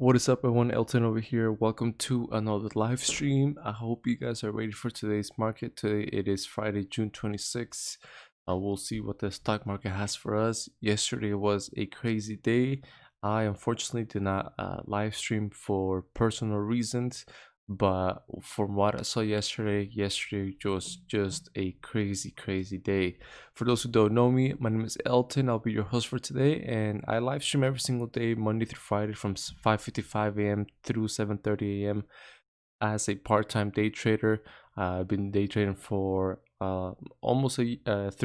What is up, everyone? Elton over here. Welcome to another live stream. I hope you guys are ready for today's market. Today it is Friday, June 26th. We'll see what the stock market has for us. Yesterday was a crazy day. I unfortunately did not live stream for personal reasons, but from what I saw yesterday was just a crazy day. For those who don't know me, my name is Elton. I'll be your host for today, and I live stream every single day, Monday through Friday, from 5:55 a.m. through 7:30 a.m. as a part-time day trader. I've been day trading for almost 3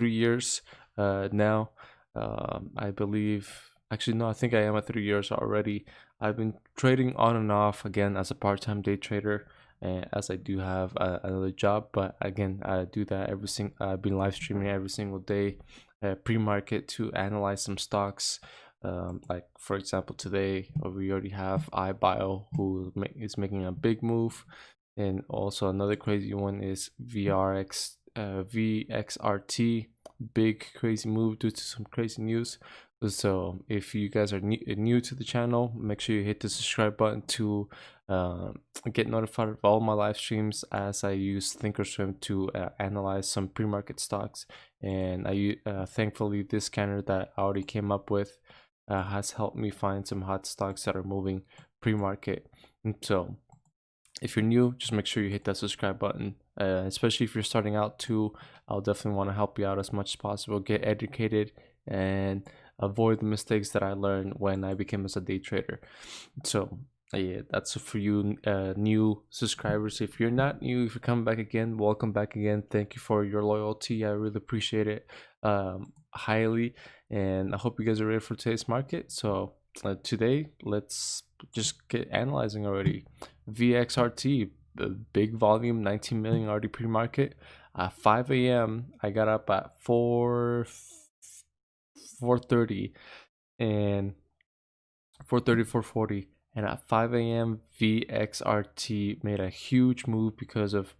years now. I believe, actually, no, I think I am at 3 years already. I've been trading on and off again as a part-time day trader, as I do have another job. But again, I do that every single. I've been live streaming every single day, pre-market, to analyze some stocks. Like for example, today we already have iBio, who is making a big move, and also another crazy one is VXRT, big crazy move due to some crazy news. So if you guys are new to the channel, make sure you hit the subscribe button to get notified of all my live streams, as I use thinkorswim to analyze some pre-market stocks. And thankfully, this scanner that I already came up with has helped me find some hot stocks that are moving pre-market. And so if you're new, just make sure you hit that subscribe button, especially if you're starting out too. I'll definitely want to help you out as much as possible, get educated, and avoid the mistakes that I learned when I became as a day trader. So yeah, that's for you new subscribers. If you're not new, if you're coming back again, welcome back again. Thank you for your loyalty. I really appreciate it highly, and I hope you guys are ready for today's market. So today, let's just get analyzing already. VXRT, the big volume, 19 million already pre-market. 5 a.m. I got up at 4:30 and 4:40, and at 5 a.m. VXRT made a huge move because of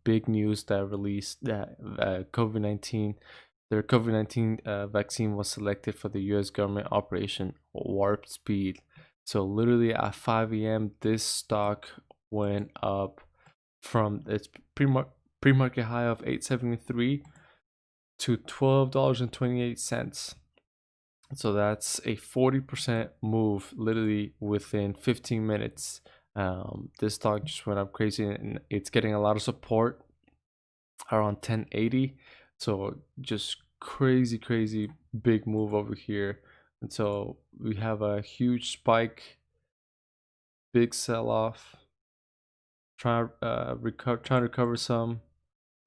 big news that released that COVID-19, their COVID-19 vaccine was selected for the U.S. government Operation Warp Speed. So literally at 5 a.m. this stock went up from its pre-market high of 873 to $12.28. So that's a 40% move literally within 15 minutes. This stock just went up crazy, and it's getting a lot of support around 1080. So just crazy big move over here. And so we have a huge spike, big sell-off, trying to recover some.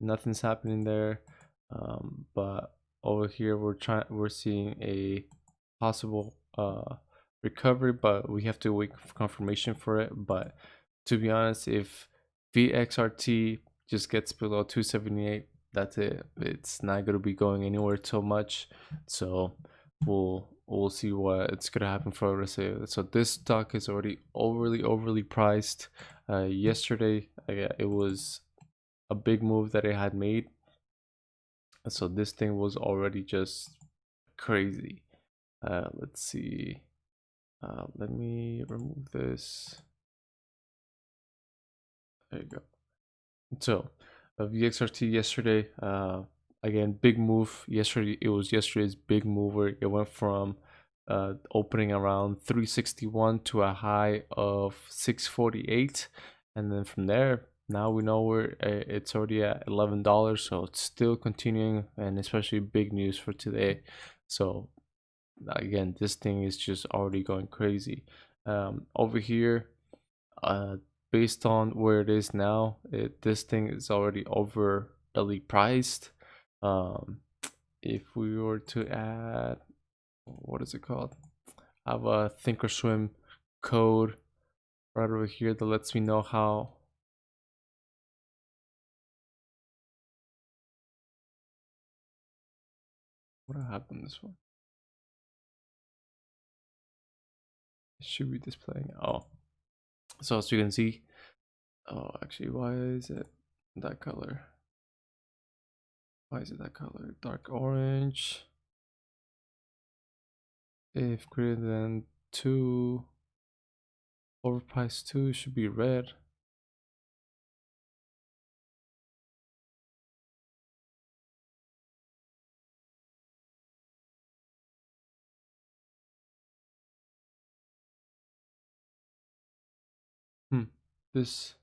Nothing's happening there. But over here we're seeing a possible recovery, but we have to wait for confirmation for it. But to be honest, if VXRT just gets below 278, that's it. It's not going to be going anywhere so much. So we'll see what it's going to happen for the rest of it. So this stock is already overly priced. Yesterday it was a big move that it had made, so this thing was already just crazy. Let's see. Let me remove this. There you go. So VXRT yesterday, again, big move. Yesterday, it was yesterday's big mover. It went from opening around 361 to a high of 648, and then from there, now we know where it's already at $11. So it's still continuing, and especially big news for today. So again, this thing is just already going crazy. Over here, based on where it is now, this thing is already overly priced. If we were to add, what is it called? I have a thinkorswim code right over here that lets me know how. What happened this one? It should be displaying. Oh, so as you can see, oh, actually, why is it that color? Why is it that color? Dark orange. If greater than 2, Overpriced too, should be red. This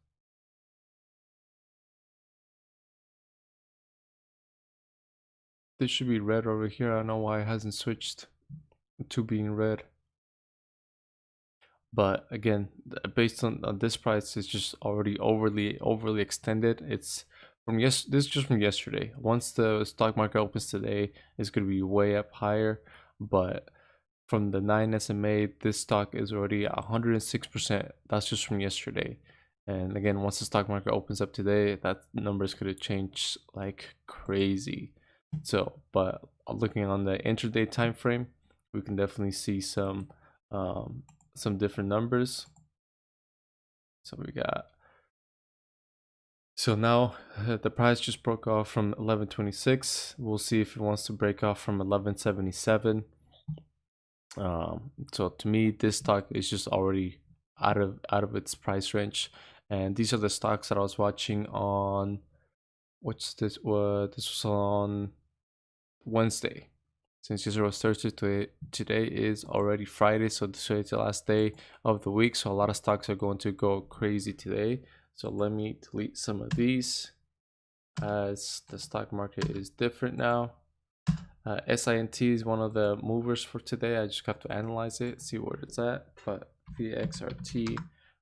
should be red over here. I don't know why it hasn't switched to being red. But again, based on this price, it's just already overly extended. It's from this is just from yesterday. Once the stock market opens today, it's gonna be way up higher. But from the 9 SMA, this stock is already 106%. That's just from yesterday. And again, once the stock market opens up today, that number is gonna change like crazy. So, but looking on the intraday time frame, we can definitely see some different numbers. So we got, so now the price just broke off from 1126. We'll see if it wants to break off from 1177. So to me, this stock is just already out of its price range. And these are the stocks that I was watching on, what's this? This was on Wednesday. Since yesterday was Thursday, today is already Friday, so today is the last day of the week. So a lot of stocks are going to go crazy today. So let me delete some of these as the stock market is different now. SINT is one of the movers for today. I just have to analyze it, see where it's at. But VXRT,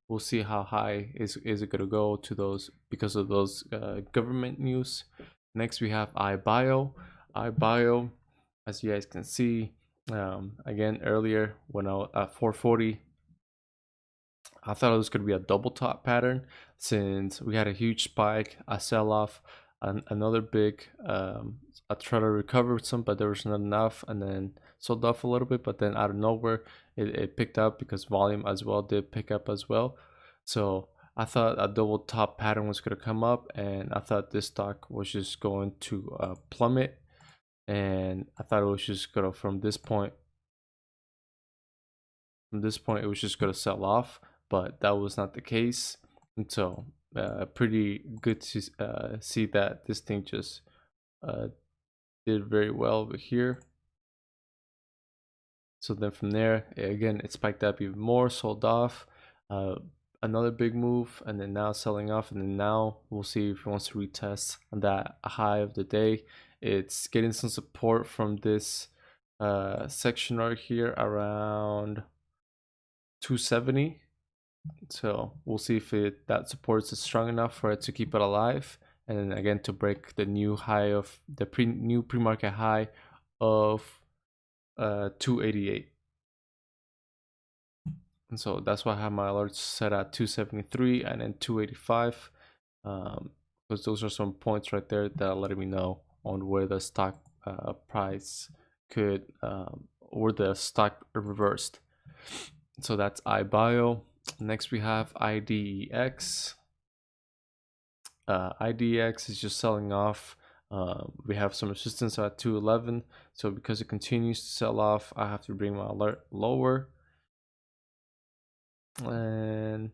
we'll see how high is it gonna go to those because of those government news. Next we have iBio. iBio, as you guys can see, again earlier when I was at 440, I thought it was going to be a double top pattern since we had a huge spike, a sell off, another big, I tried to recover some, but there was not enough, and then sold off a little bit, but then out of nowhere it picked up because volume as well did pick up as well. So I thought a double top pattern was going to come up, and I thought this stock was just going to plummet, and I thought it was just going to from this point it was just going to sell off, but that was not the case. And so pretty good to see that this thing just did very well over here. So then from there, again, it spiked up even more, sold off, another big move, and then now selling off. And then now we'll see if it wants to retest on that high of the day. It's getting some support from this section right here around 270. So we'll see if that support is strong enough for it to keep it alive, and then again to break the new high of the new pre-market high of 288. And so that's why I have my alerts set at 273 and then 285, because those are some points right there that are letting me know on where the stock price could or the stock reversed. So that's iBio. Next we have IDEX. IDEX is just selling off. We have some resistance at 211, so because it continues to sell off, I have to bring my alert lower. And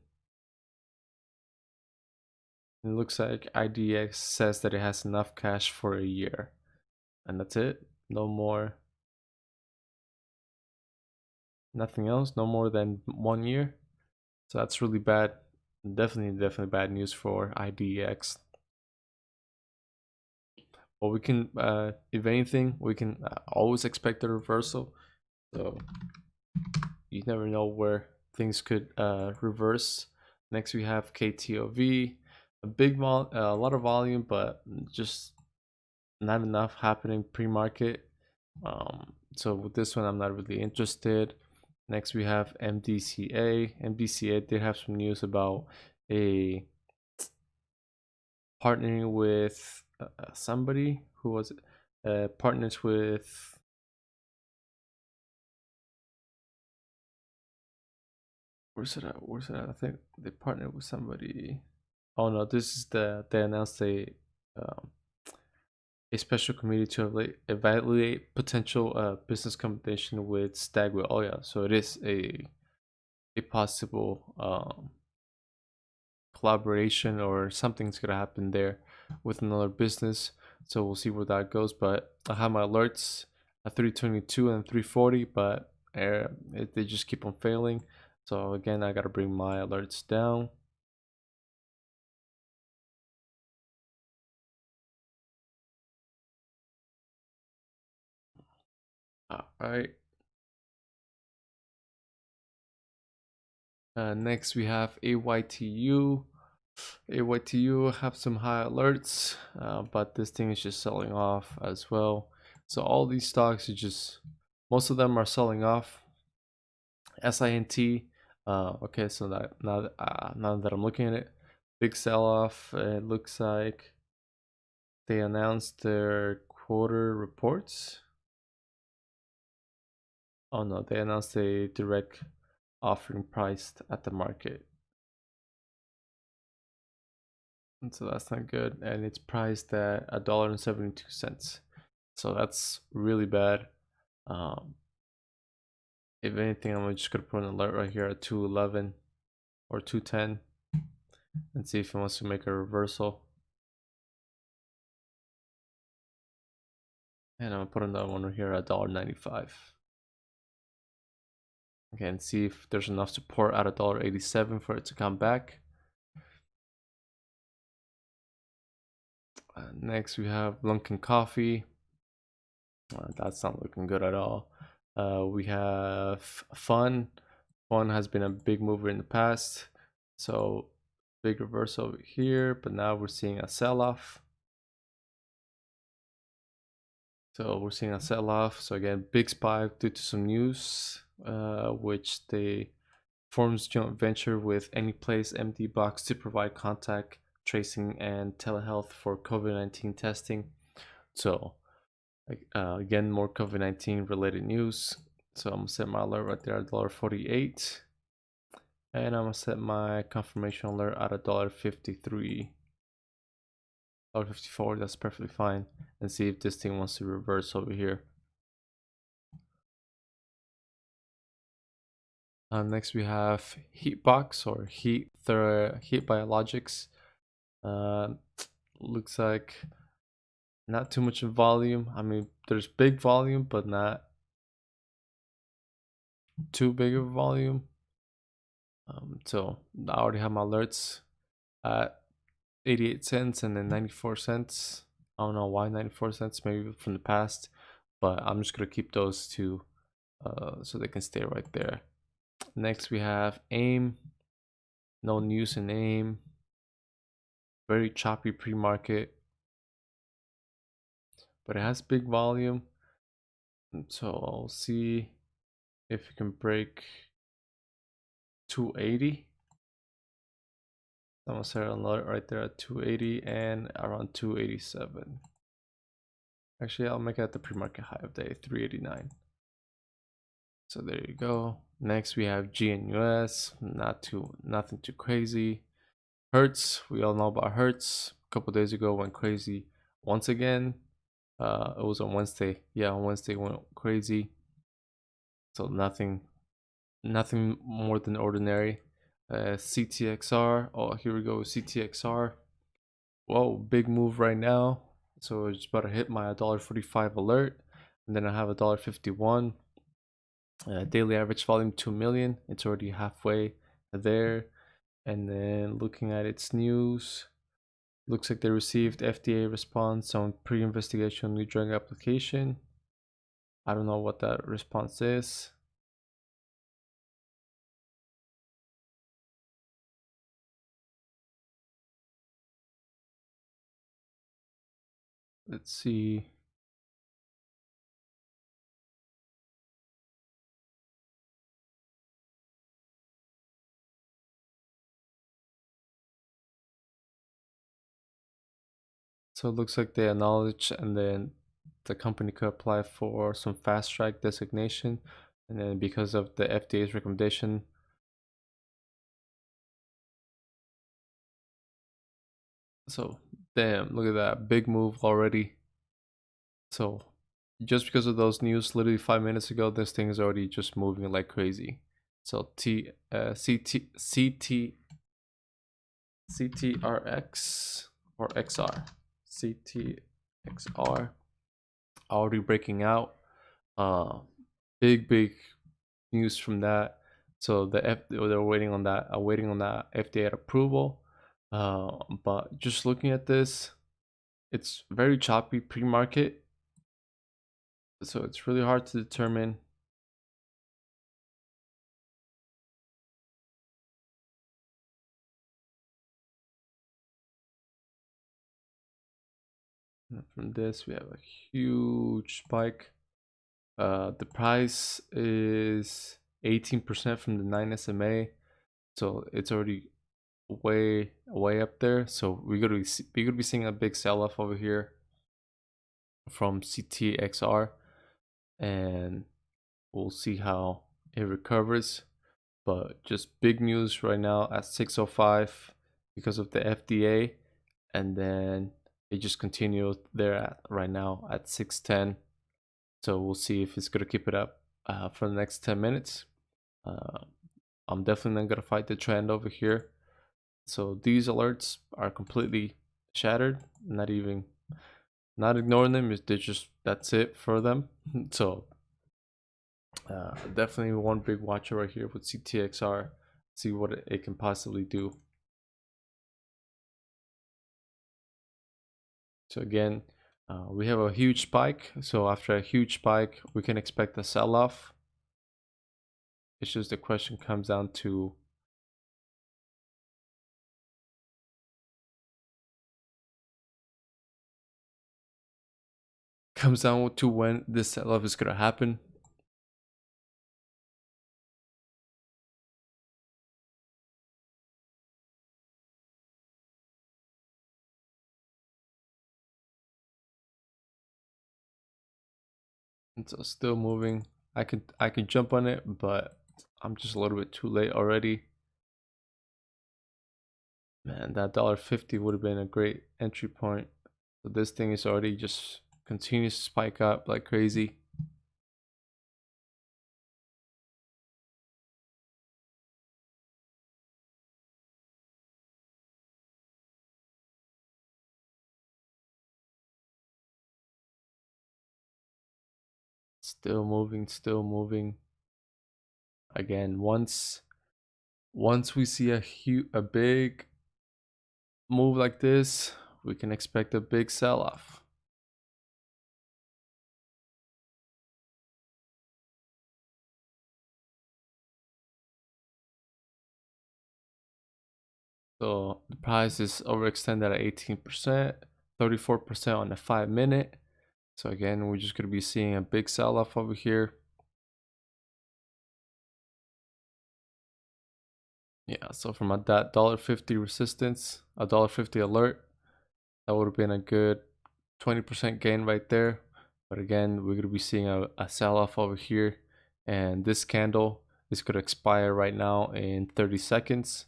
it looks like IDX says that it has enough cash for a year, and that's it. No more, nothing else, no more than 1 year. So that's really bad. Definitely bad news for IDX. But we can, if anything, we can always expect a reversal. So you never know where things could reverse. Next we have KTOV, a lot of volume, but just not enough happening pre-market. So with this one, I'm not really interested. Next we have MDCA. MDCA did have some news about a partnering with somebody who was partners with, where's it at? I think they partnered with somebody. Oh no, this is they announced a special committee to evaluate potential business combination with Stagwell. Oh yeah, so it is a possible collaboration or something's gonna happen there with another business. So we'll see where that goes. But I have my alerts at 322 and 340, but they just keep on failing. So again, I gotta bring my alerts down. All right. Next we have AYTU. AYTU have some high alerts, but this thing is just selling off as well. So all these stocks are just, most of them are selling off. SINT, okay, so now that I'm looking at it, big sell off. It looks like they announced their quarter reports. Oh no, they announced a direct offering priced at the market. And so that's not good. And it's priced at $1.72. So that's really bad. If anything, I'm just gonna put an alert right here at 211 or 210 and see if it wants to make a reversal. And I'm gonna put another one right here at $1.95. Okay, and see if there's enough support at $1.87 for it to come back. Next, we have Lunkin Coffee. That's not looking good at all. We have Fun. Fun has been a big mover in the past. So big reversal over here, but now we're seeing a sell-off. So we're seeing a sell-off. So again, big spike due to some news, which they forms joint venture with Anyplace MD Box to provide contact tracing and telehealth for COVID-19 testing. So again, more COVID-19 related news. So I'm gonna set my alert right there at $1.48. And I'm gonna set my confirmation alert at $1.53. $1.54, that's perfectly fine. And see if this thing wants to reverse over here. Next we have Heatbox or Heat Biologics. Looks like not too much in volume. I mean, there's big volume, but not too big of a volume. So I already have my alerts at 88 cents and then 94 cents. I don't know why 94 cents, maybe from the past, but I'm just gonna keep those two so they can stay right there. Next we have AIM. No news in AIM. Very choppy pre-market, but it has big volume. So I'll see if it can break 280. I'm gonna set an alert right there at 280 and around 287. Actually, I'll make it at the pre-market high of day 389. So there you go. Next we have GNUS. Nothing too crazy. Hertz, we all know about Hertz. A couple days ago went crazy once again. It was on Wednesday. Yeah, on Wednesday went crazy. So nothing more than ordinary. CTXR. Oh, here we go. CTXR. Whoa, big move right now. So it's about to hit my $1.45 alert, and then I have $1.51. Daily average volume 2 million. It's already halfway there. And then looking at its news, looks like they received FDA response on pre-investigation new drug application. I don't know what that response is. Let's see. So it looks like they acknowledge, and then the company could apply for some fast track designation. And then because of the FDA's recommendation, so damn, look at that big move already. So just because of those news literally 5 minutes ago, this thing is already just moving like crazy. So CTRX or XR, CTXR already breaking out. Big news from that. So they're waiting on that, FDA approval. But just looking at this, it's very choppy pre-market, so it's really hard to determine. And from this, we have a huge spike. The price is 18% from the 9 SMA, so it's already way up there. So we're gonna be seeing a big sell-off over here from CTXR, and we'll see how it recovers. But just big news right now at 605 because of the FDA, and then it just continued there at right now at 610. So we'll see if it's gonna keep it up for the next 10 minutes. I'm definitely not gonna fight the trend over here. So these alerts are completely shattered. Not ignoring them. They're just, that's it for them. So definitely one big watcher right here with CTXR. See what it can possibly do. So again, we have a huge spike. So after a huge spike, we can expect a sell-off. It's just the question comes down to when this sell-off is gonna happen. And so still moving. I can jump on it, but I'm just a little bit too late already. Man, that $1.50 would have been a great entry point. So this thing is already just continues to spike up like crazy. Still moving. Again, once we see a big move like this, we can expect a big sell-off. So the price is overextended at 18%, 34% on the 5-minute. So again, we're just gonna be seeing a big sell-off over here. Yeah, so from that $1.50 resistance, a $1.50 alert, that would have been a good 20% gain right there. But again, we're gonna be seeing a sell-off over here, and this candle is gonna expire right now in 30 seconds.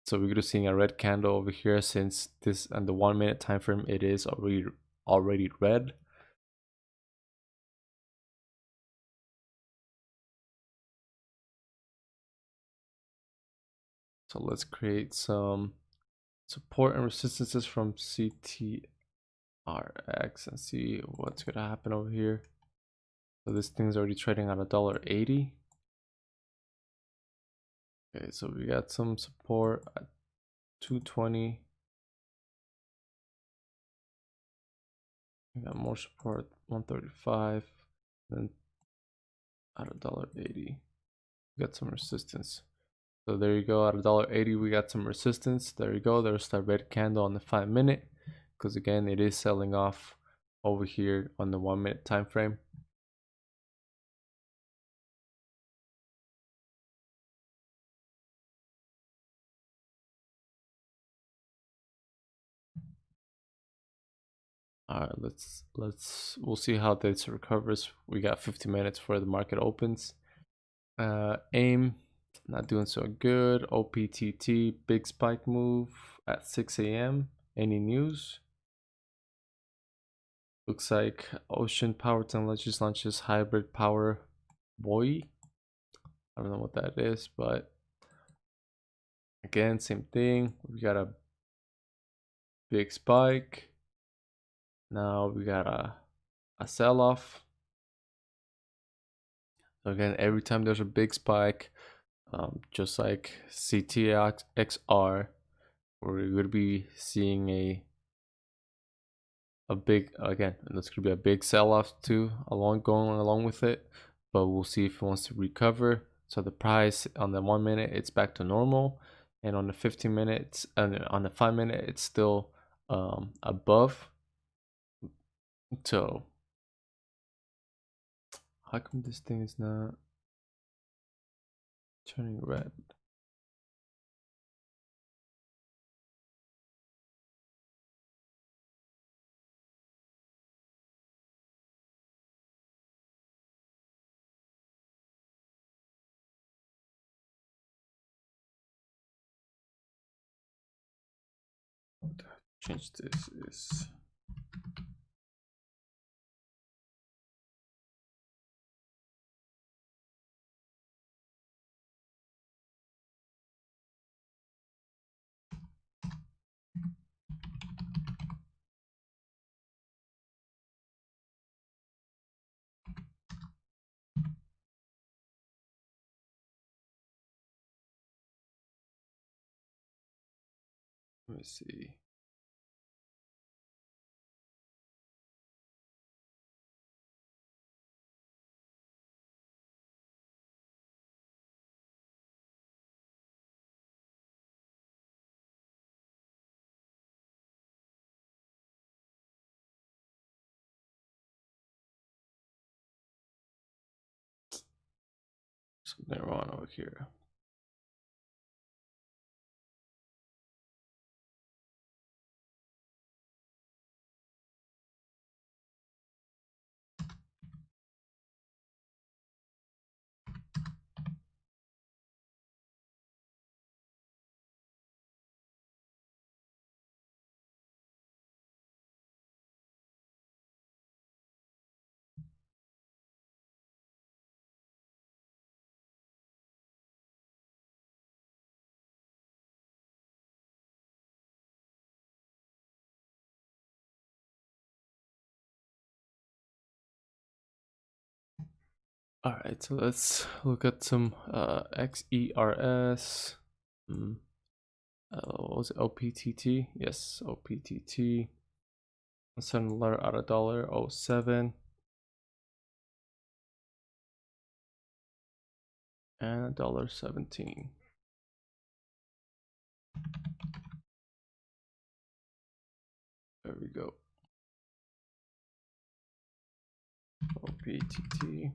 So we're gonna seeing a red candle over here, since this and the 1-minute time frame, it is already red. So let's create some support and resistances from CTRX and see what's gonna happen over here. So this thing's already trading at $1.80. Okay, so we got some support at 220. We got more support, 135. Then at $1.80, we got some resistance. So there you go, at $1.80 we got some resistance. There you go, there's that red candle on the 5-minute, because again it is selling off over here on the 1-minute time frame. All right, we'll see how this recovers. We got 50 minutes before the market opens. AIM not doing so good. OPTT big spike move at 6 a.m. Any news? Looks like Ocean Power Technologies launches hybrid power buoy. I don't know what that is, but again, same thing. We got a big spike. Now we got a sell-off. So again, every time there's a big spike, just like CTXR, we're going to be seeing a big, again, that's going to be a big sell-off too, going along with it. But we'll see if it wants to recover. So the price on the 1 minute, it's back to normal, and on the 15 minutes and on the 5 minute, it's still above. So how come this thing is not turning red? Change this is let me see. Something wrong over here. All right, so let's look at some XERS. What was it? OPTT? Yes, OPTT. $7 out of $1.07 and $1.17. There we go. OPTT.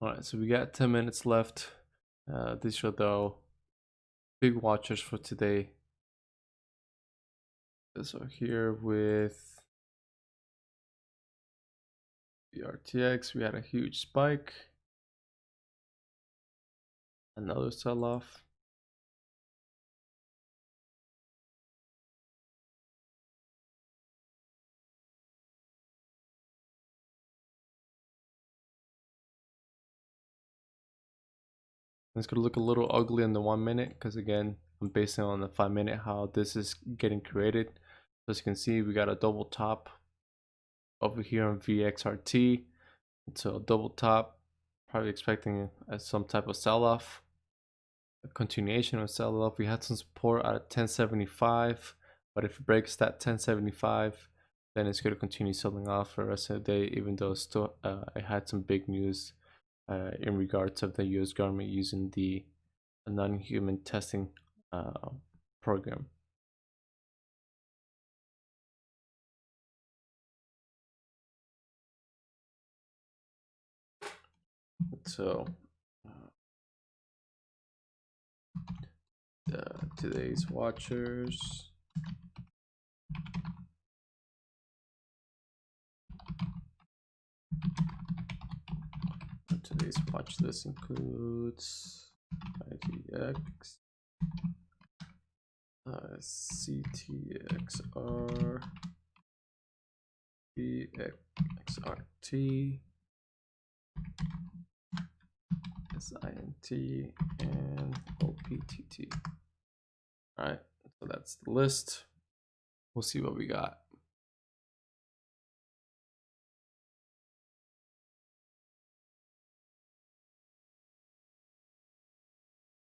All right, so we got 10 minutes left. These are the big watchers for today. So here with the RTX, we had a huge spike, another sell-off. It's gonna look a little ugly in the 1 minute because again, I'm basing on the 5 minute how this is getting created. As you can see, we got a double top over here on VXRT. So a double top, probably expecting some type of sell-off, a continuation of sell-off. We had some support at 1075, but if it breaks that 1075, then it's going to continue selling off for the rest of the day, even though still it had some big news in regards of the US government using the non-human testing program. So today's watchers. Today's watch list includes IDX, CTXR, VXRT, SINT, and OPTT. All right, so that's the list. We'll see what we got.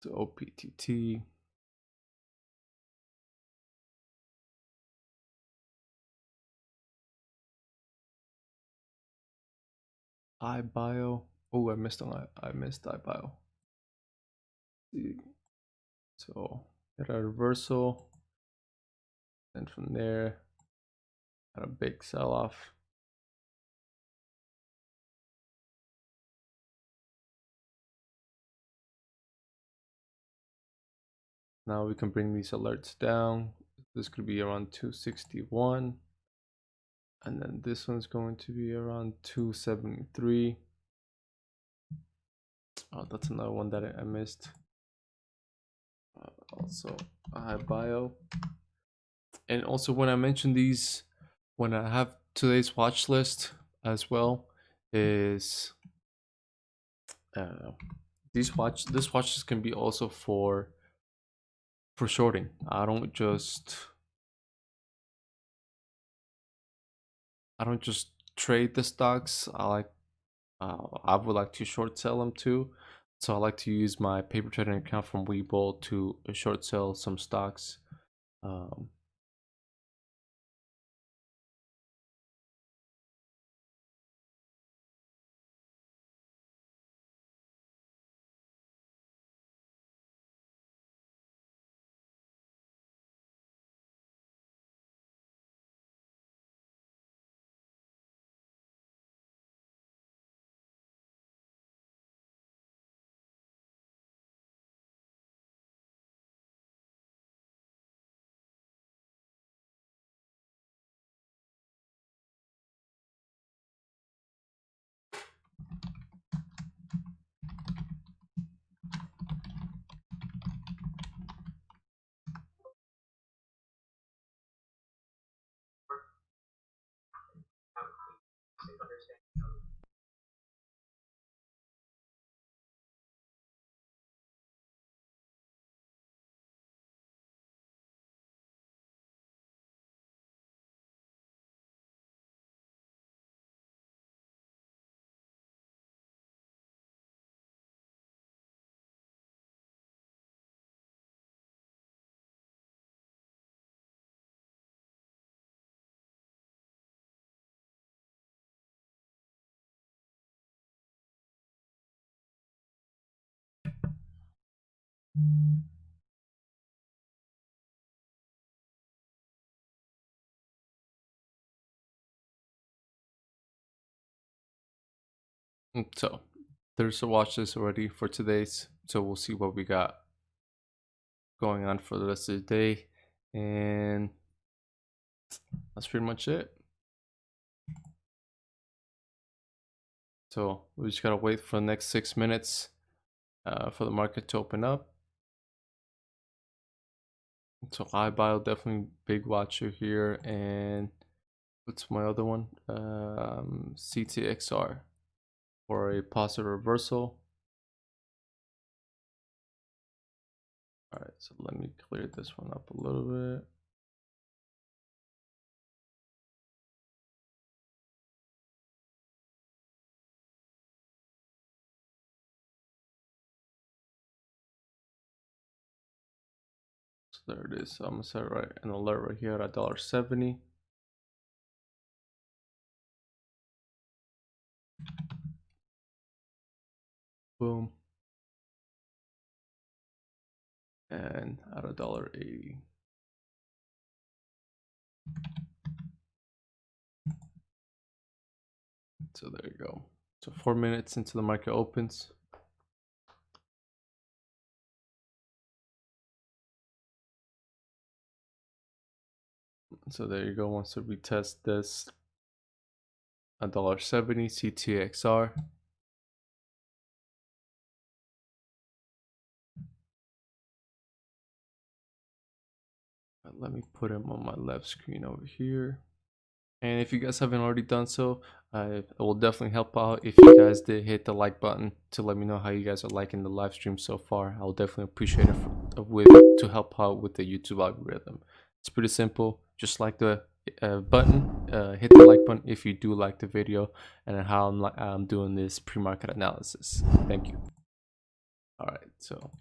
So OPTT. iBio. Oh, I missed iBio. So get a reversal, and from there, got a big sell-off. Now we can bring these alerts down. This could be around 261, and then this one's going to be around 273. Oh, that's another one that I missed. Also iBio. And also when I mention these, when I have today's watch list as well, is this watches can be also for shorting. I don't just trade the stocks. I would like to short sell them too. So I like to use my paper trading account from Webull to short sell some stocks. So there's a watch list already for today's. So we'll see what we got going on for the rest of the day. And that's pretty much it. So we just gotta wait for the next 6 minutes for the market to open up. So iBio definitely big watcher here, and what's my other one? CTXR for a positive reversal. All right, so let me clear this one up a little bit. So there it is. So I'm gonna set an alert right here at $1.70. Boom. And at $1.80. So there you go. So 4 minutes into the market opens. So there you go. Once we retest this $1.70 CTXR. Let me put him on my left screen over here. And if you guys haven't already done so, it will definitely help out if you guys did hit the like button to let me know how you guys are liking the live stream so far. I'll definitely appreciate it to help out with the YouTube algorithm. It's pretty simple. Just like the button, hit the like button if you do like the video and how I'm doing this pre-market analysis. Thank you. All right, so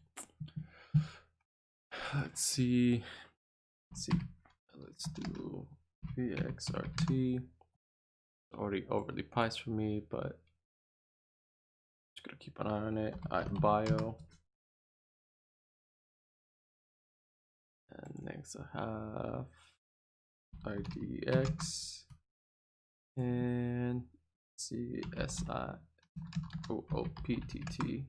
let's see. Let's do VXRT. Already overly priced for me, but just gonna keep an eye on it. Bio. And next I have IDX and CSI OPTT.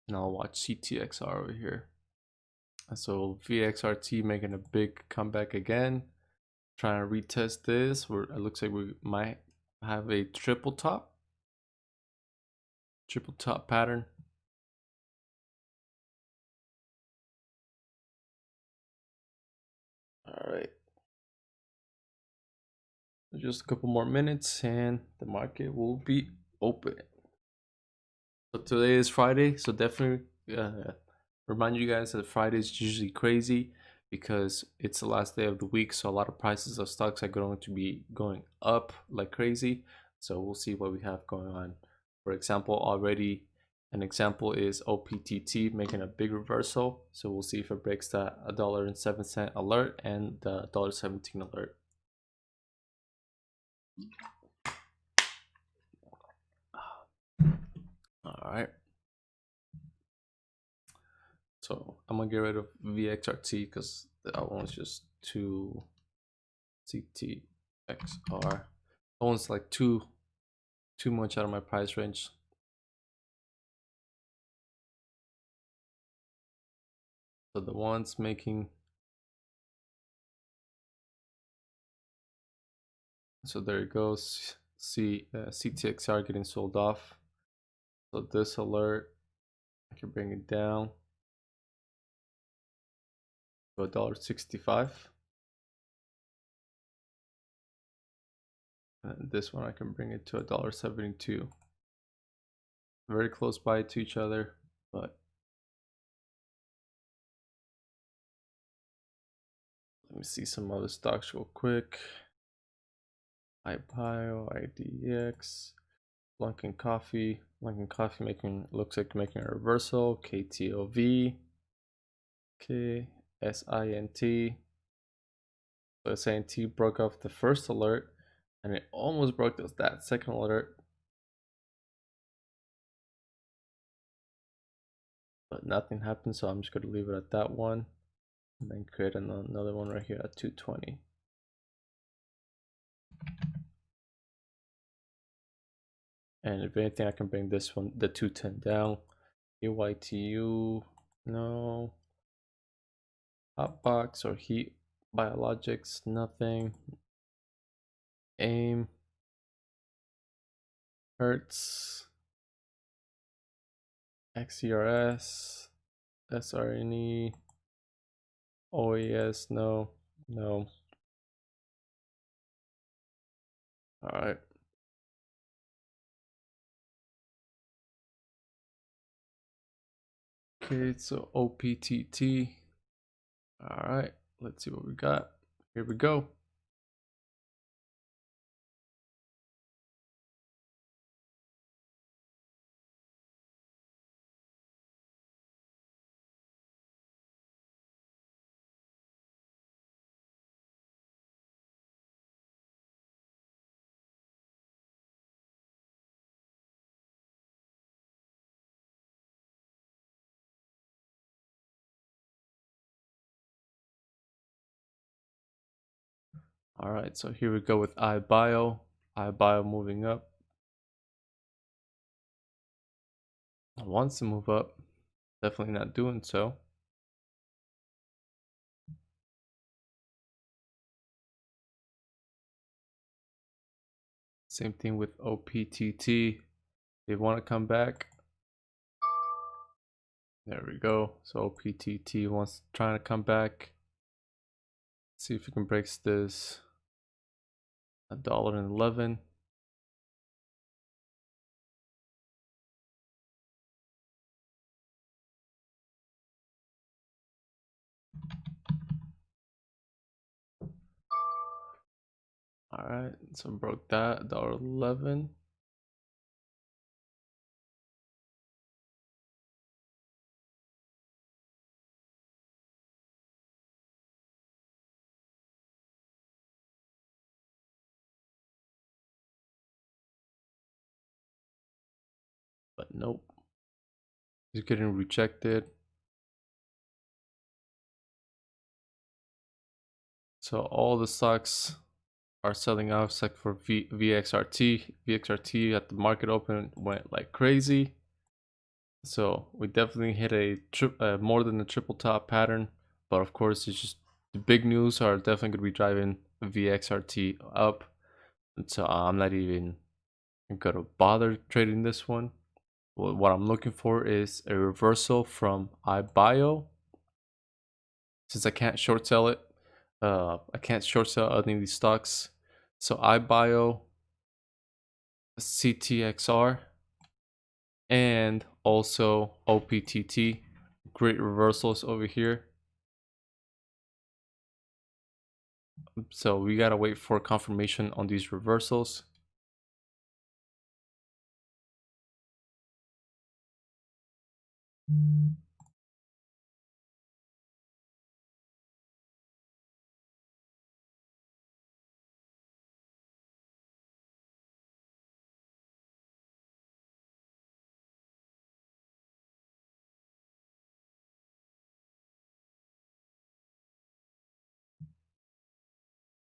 And I'll watch CTXR over here. So VXRT making a big comeback again. Trying to retest this. It looks like we might have a triple top pattern. All right. Just a couple more minutes and the market will be open. So today is Friday, so definitely remind you guys that Friday is usually crazy because it's the last day of the week, so a lot of prices of stocks are going to be going up like crazy. So we'll see what we have going on. For example, already an example is OPTT making a big reversal, so we'll see if it breaks that $1.07 alert and the $1.17 alert. All right. So I'm gonna get rid of VXRT because that one's just too CTXR. That one's like too much out of my price range. So the ones making, so there it goes. CTXR getting sold off. So this alert, I can bring it down to $1.65. And this one I can bring it to $1.72. Very close by to each other, but let me see some other stocks real quick. iBio, IDX, Lunkin Coffee looks like making a reversal. KTOV, okay, SINT. So SINT broke off the first alert, and it almost broke that second alert, but nothing happened. So I'm just gonna leave it at that one, and then create another one right here at 220. And if anything, I can bring this one, the 210 down. UYTU, no. Hotbox or Heat Biologics, nothing. AIM, Hertz, XCRS, SRNE, OES, no. All right. Okay, so OPTT. All right, let's see what we got. Here we go. All right, so here we go with iBio. iBio moving up. It wants to move up. Definitely not doing so. Same thing with OPTT. They want to come back. There we go. So OPTT trying to come back. see if we can break this $1.11. All right, so broke that $1.11. But nope, it's getting rejected. So all the stocks are selling off except for VXRT. VXRT at the market open went like crazy. So we definitely hit a more than a triple top pattern. But of course, it's just the big news are definitely going to be driving VXRT up. And so I'm not even going to bother trading this one. What I'm looking for is a reversal from iBio. Since I can't short sell it, I can't short sell any of these stocks. So iBio, CTXR, and also OPTT. Great reversals over here. So we gotta wait for confirmation on these reversals.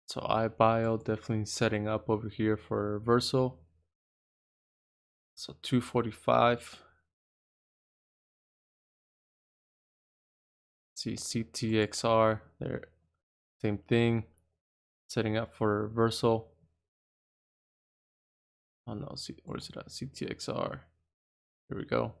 So iBio definitely setting up over here for a reversal. So 245. See CTXR there, same thing, setting up for a reversal. Oh no, where is it at? CTXR. Here we go.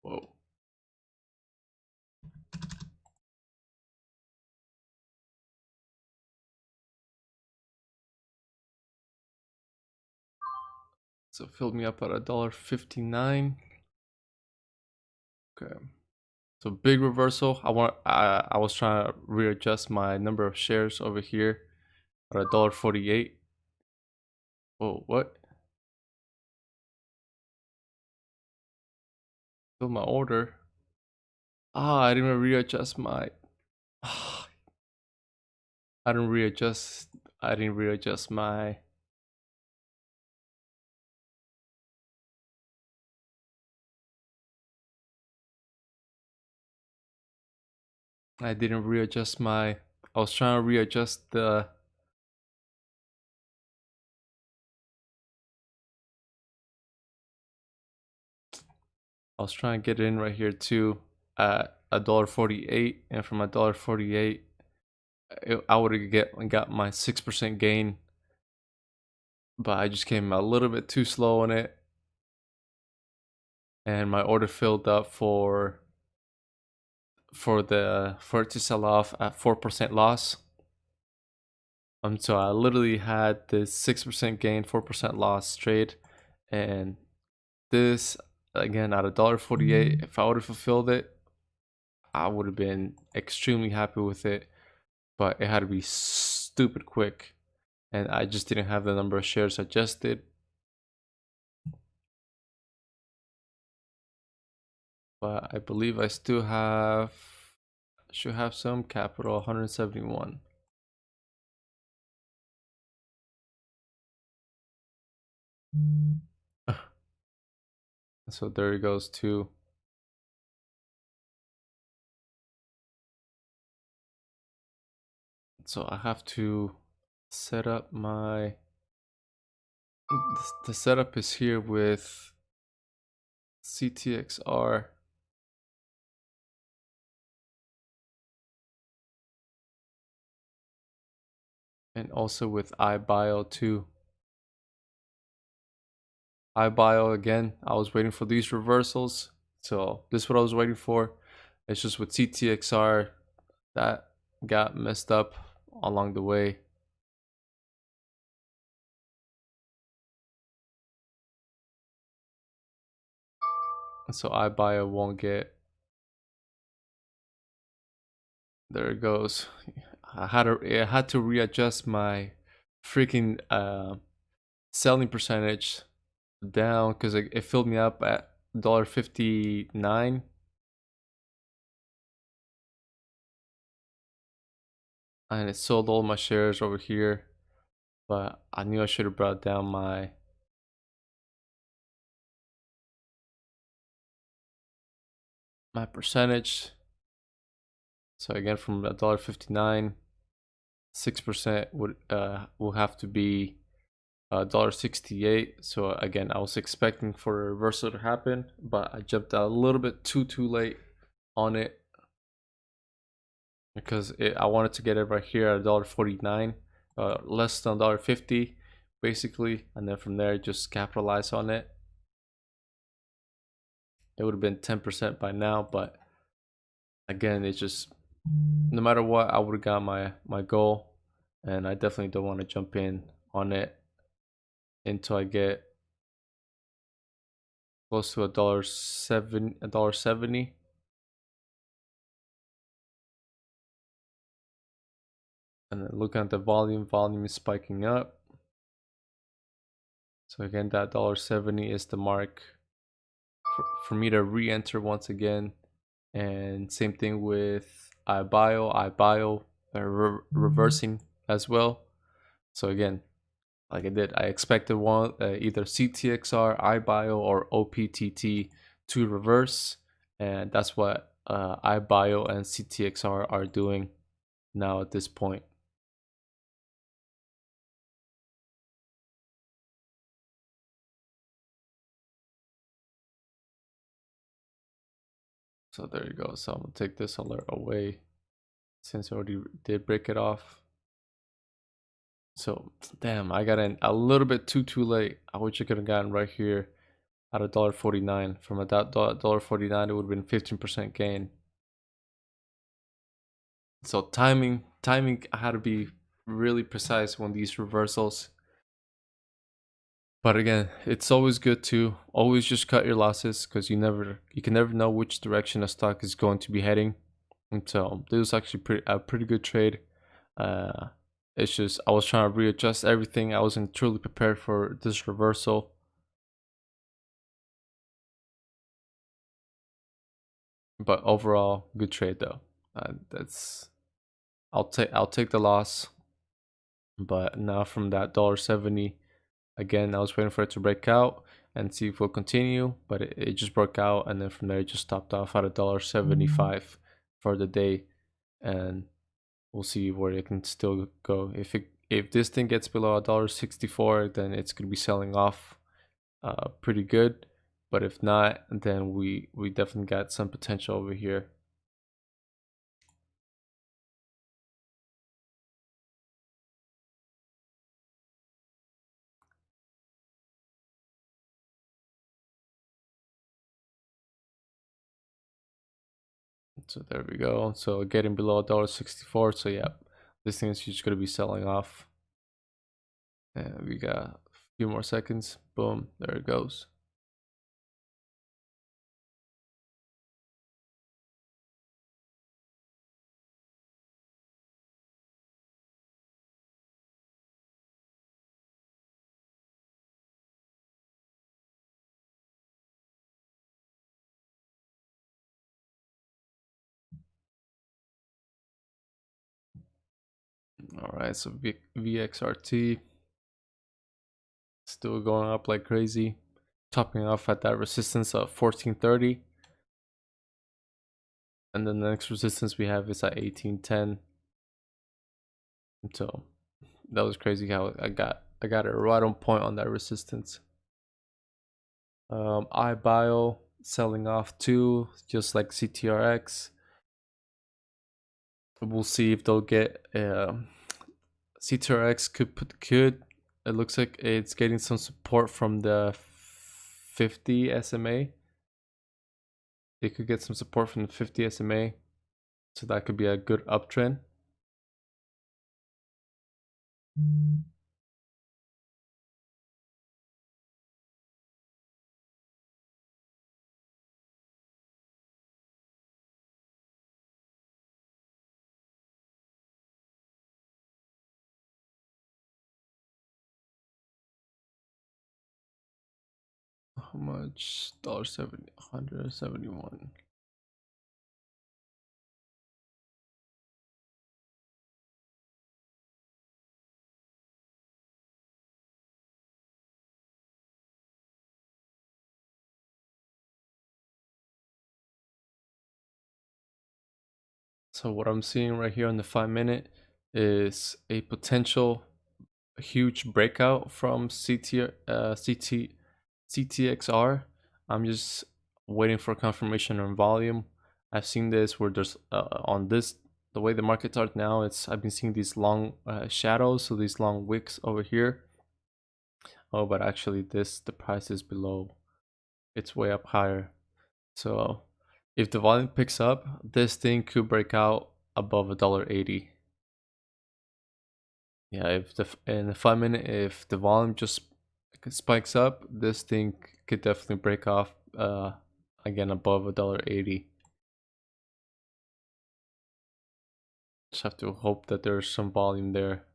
Whoa. So filled me up at $1.59. Okay. So big reversal. I was trying to readjust my number of shares over here at $1.48. Whoa, what? Fill my order. I didn't even readjust my I didn't readjust my I didn't readjust my I was trying to readjust the I was trying to get it in right here too at $1.48, and from $1.48 I would have got my 6% gain, but I just came a little bit too slow on it, and my order filled up for it to sell off at 4% loss. So I literally had this 6% gain, 4% loss trade, and this again at $1.48. If I would have fulfilled it, I would have been extremely happy with it, but it had to be stupid quick, and I just didn't have the number of shares adjusted. But I believe I still should have some capital, 171. So there it goes too. So I have to set up my the setup is here with CTXR and also with iBio too. iBio again. I was waiting for these reversals. So this is what I was waiting for. It's just with CTXR that got messed up along the way. So iBio won't get. There it goes. I had to readjust my freaking selling percentage down because it filled me up at $1.59. And it sold all my shares over here, but I knew I should have brought down my percentage. So again, from $1.59, 6% will have to be $1.68. So again, I was expecting for a reversal to happen, but I jumped out a little bit too late on it because I wanted to get it right here at $1.49, less than $1.50 basically, and then from there just capitalize on it. It would have been 10% by now, but again, it's just no matter what, I would have got my goal, and I definitely don't want to jump in on it until I get close to $1.70. And then looking at the volume is spiking up. So again, that $1.70 is the mark for me to re-enter once again. And same thing with iBio reversing as well. So again, like I expected one either CTXR, iBio, or OPTT to reverse, and that's what iBio and CTXR are doing now at this point. So there you go. So I'm gonna take this alert away since I already did break it off. So damn, I got in a little bit too late. I wish I could have gotten right here at $1.49. From a $1.49, it would have been 15% gain. So timing, I had to be really precise when these reversals. But again, it's always good to always just cut your losses because you can never know which direction a stock is going to be heading. And so this was actually a pretty good trade. It's just I was trying to readjust everything. I wasn't truly prepared for this reversal. But overall, good trade though. I'll take the loss. But now from that $1.70, again, I was waiting for it to break out and see if we'll continue, but it just broke out, and then from there it just stopped off at $1.75 for the day, and we'll see where it can still go. If this thing gets below $1.64, then it's gonna be selling off pretty good. But if not, then we definitely got some potential over here. So there we go. So getting below $1.64. So yeah, this thing is just gonna be selling off. And we got a few more seconds. Boom, there it goes. All right, so VXRT still going up like crazy, topping off at that resistance of 1430, and then the next resistance we have is at 1810. So that was crazy how I got it right on point on that resistance. iBio selling off too, just like CTRX. We'll see if they'll get CTRX could. It looks like it's getting some support from the 50 SMA. It could get some support from the 50 SMA, so that could be a good uptrend. How much? $1.70, 171. So what I'm seeing right here on the 5-minute is a potential huge breakout from CTXR. I'm just waiting for confirmation on volume. I've seen this where there's on this, the way the markets are now, I've been seeing these long shadows, so these long wicks over here. Oh, but actually the price is below. It's way up higher. So if the volume picks up, this thing could break out above $1.80. Yeah, if in the 5-minute, if the volume just spikes up, this thing could definitely break off again above $1.80. Just have to hope that there's some volume there.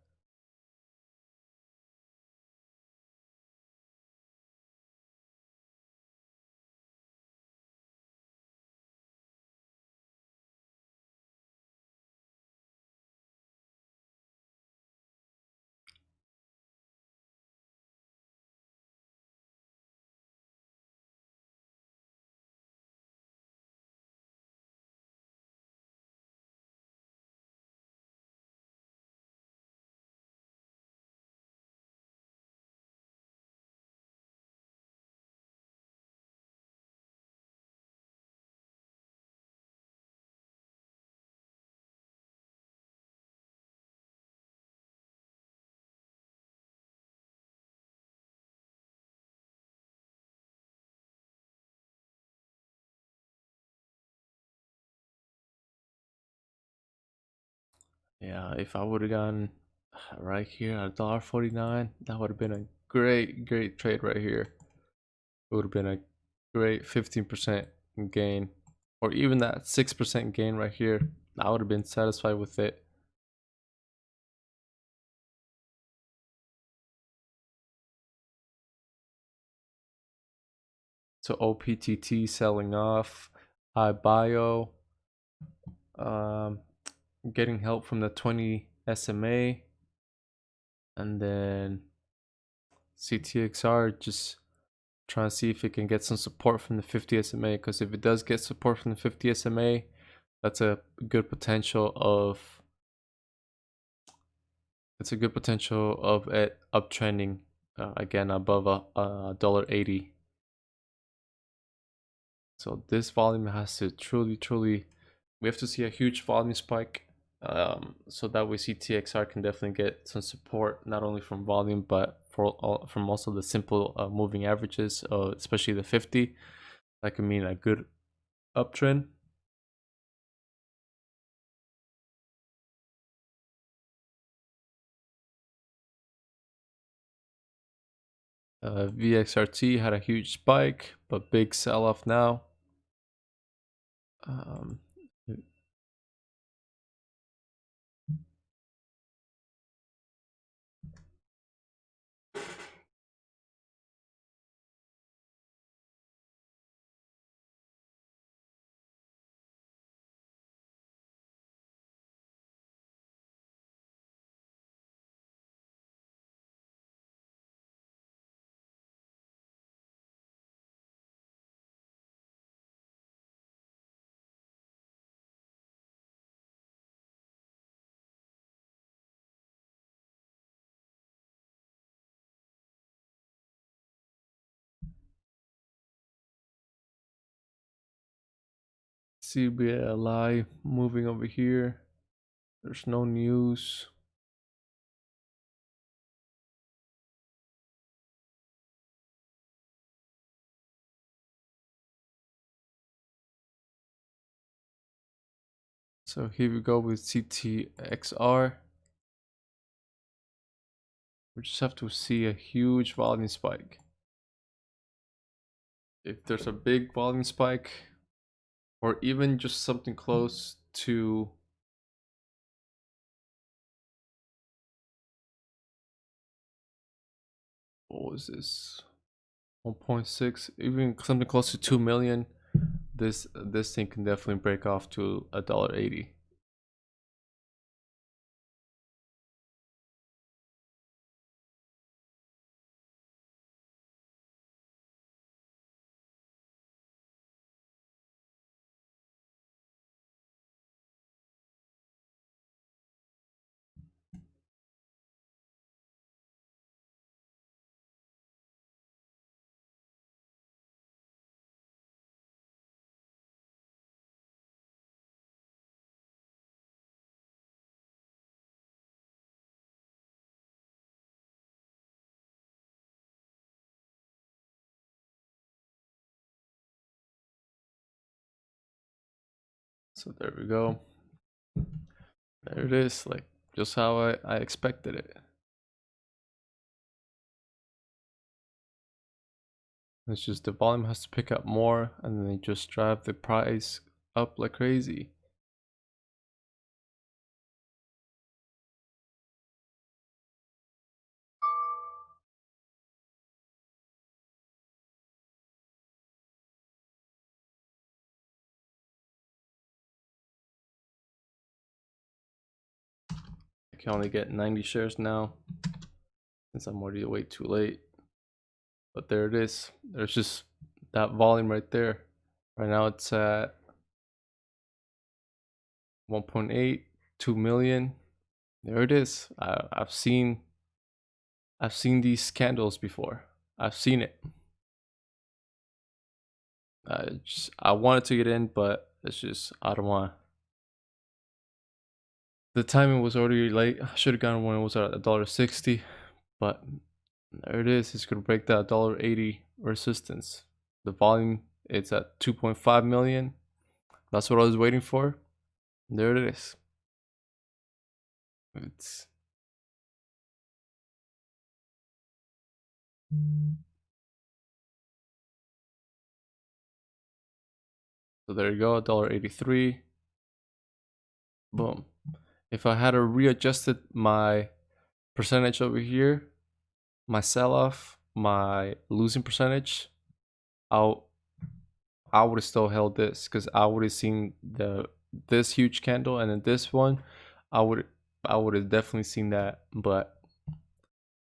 Yeah, if I would have gone right here at $1.49, that would have been a great trade right here. It would have been a great 15% gain, or even that 6% gain right here. I would have been satisfied with it. So OPTT selling off, iBio, getting help from the 20 SMA, and then CTXR just trying to see if it can get some support from the 50 SMA, because if it does get support from the 50 SMA, that's a good potential of it uptrending again above a $1.80. So this volume has to truly, we have to see a huge volume spike, so that way CTXR can definitely get some support, not only from volume but from also the simple moving averages, especially the 50. That can mean a good uptrend. VXRT had a huge spike, but big sell off now. Um, CBLI moving over here. There's no news. So here we go with CTXR. We just have to see a huge volume spike. If there's a big volume spike, or even just something close to what was this, 1.6, even something close to 2 million, this thing can definitely break off to $1.80. So there we go. There it is, like just how I expected it. It's just the volume has to pick up more, and then they just drive the price up like crazy. I can only get 90 shares now since I'm already way too late. But there it is. There's just that volume right there. Right now it's at 1.8, 2 million. There it is. I've seen these candles before. I've seen it. I wanted to get in, but it's just I don't want. The timing was already late. I should have gone when it was at $1.60, but there it is. It's gonna break that $1.80 resistance. The volume, it's at 2.5 million. That's what I was waiting for. There it is. It's so there you go, $1.83. Boom. If I had readjusted my percentage over here, my sell-off, my losing percentage, I would have still held this, because I would have seen this huge candle, and then this one, I would have definitely seen that. But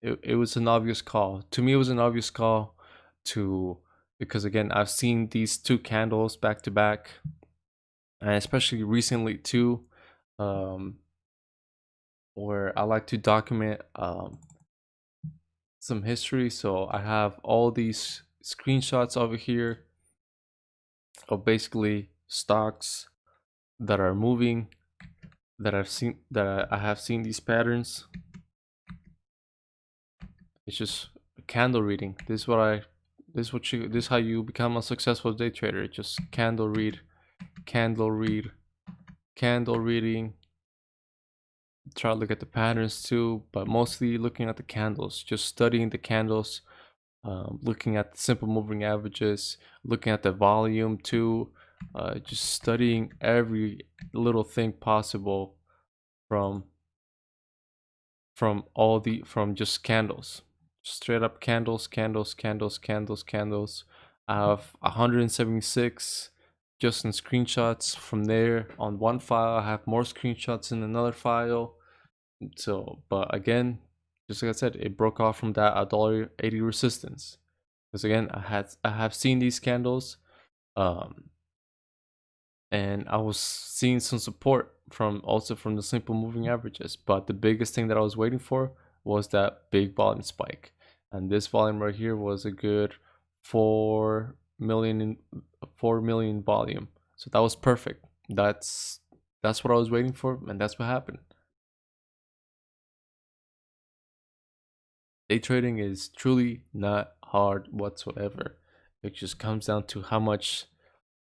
it was an obvious call. To me, it was an obvious call because again, I've seen these two candles back to back, and especially recently too, where I like to document some history. So I have all these screenshots over here of basically stocks that are moving, that I have seen these patterns. It's just a candle reading. This is how you become a successful day trader. Just candle read, candle read, candle reading. Try to look at the patterns too, but mostly looking at the candles, just studying the candles, looking at the simple moving averages, looking at the volume too, just studying every little thing possible from just candles, straight up candles, candles, candles, candles, candles. I have 176 just in screenshots from there on one file. I have more screenshots in another file. So, but again, just like I said, it broke off from that $1.80 resistance. Because again, I have seen these candles, and I was seeing some support from the simple moving averages. But the biggest thing that I was waiting for was that big volume spike, and this volume right here was a good 4 million volume. So that was perfect. That's what I was waiting for, and that's what happened. Day trading is truly not hard whatsoever. It just comes down to how much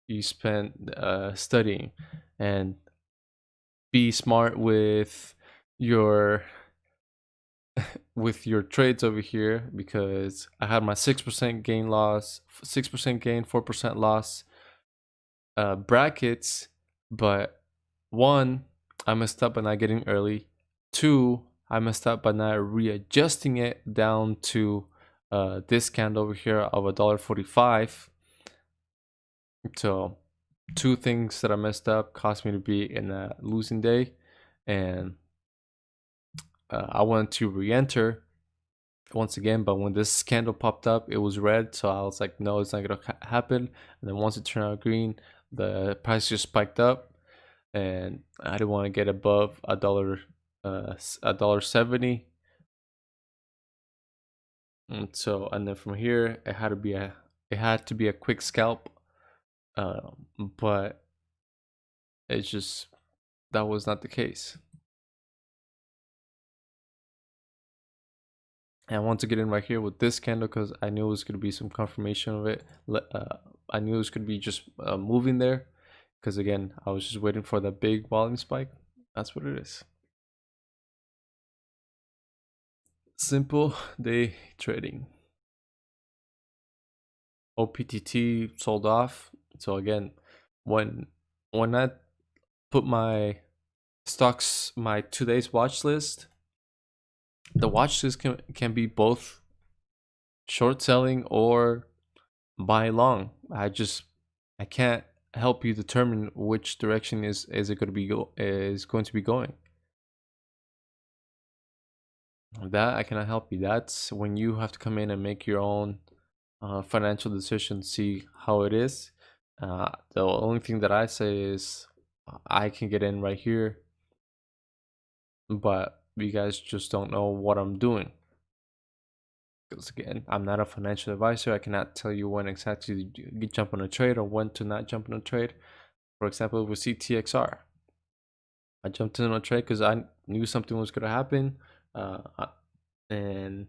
you spend studying. And be smart your with your trades over here, because I had my 6% gain loss, 6% gain, 4% loss brackets, but one, I messed up by not getting early. Two, I messed up by not readjusting it down to a discount over here of $1.45. So two things that I messed up caused me to be in a losing day, and I wanted to re-enter once again, but when this candle popped up, it was red, so I was like, no, it's not gonna happen. And then once it turned out green, the price just spiked up, and I didn't want to get above $1.70. And so, and then from here, it had to be a quick scalp, but it's just that was not the case. And I want to get in right here with this candle because I knew it was going to be some confirmation of it. I knew it was going to be just moving there, because again, I was just waiting for that big volume spike. That's what it is. Simple day trading. OPTT sold off. So again, when I put my stocks, my today's watch list, the watch list can be both short selling or buy long. I can't help you determine which direction is it going to be going. That I cannot help you. That's when you have to come in and make your own financial decision, see how it is. The only thing that I say is I can get in right here, but you guys just don't know what I'm doing. Because again, I'm not a financial advisor. I cannot tell you when exactly to jump on a trade or when to not jump on a trade. For example, with CTXR, I jumped in on a trade because I knew something was going to happen, and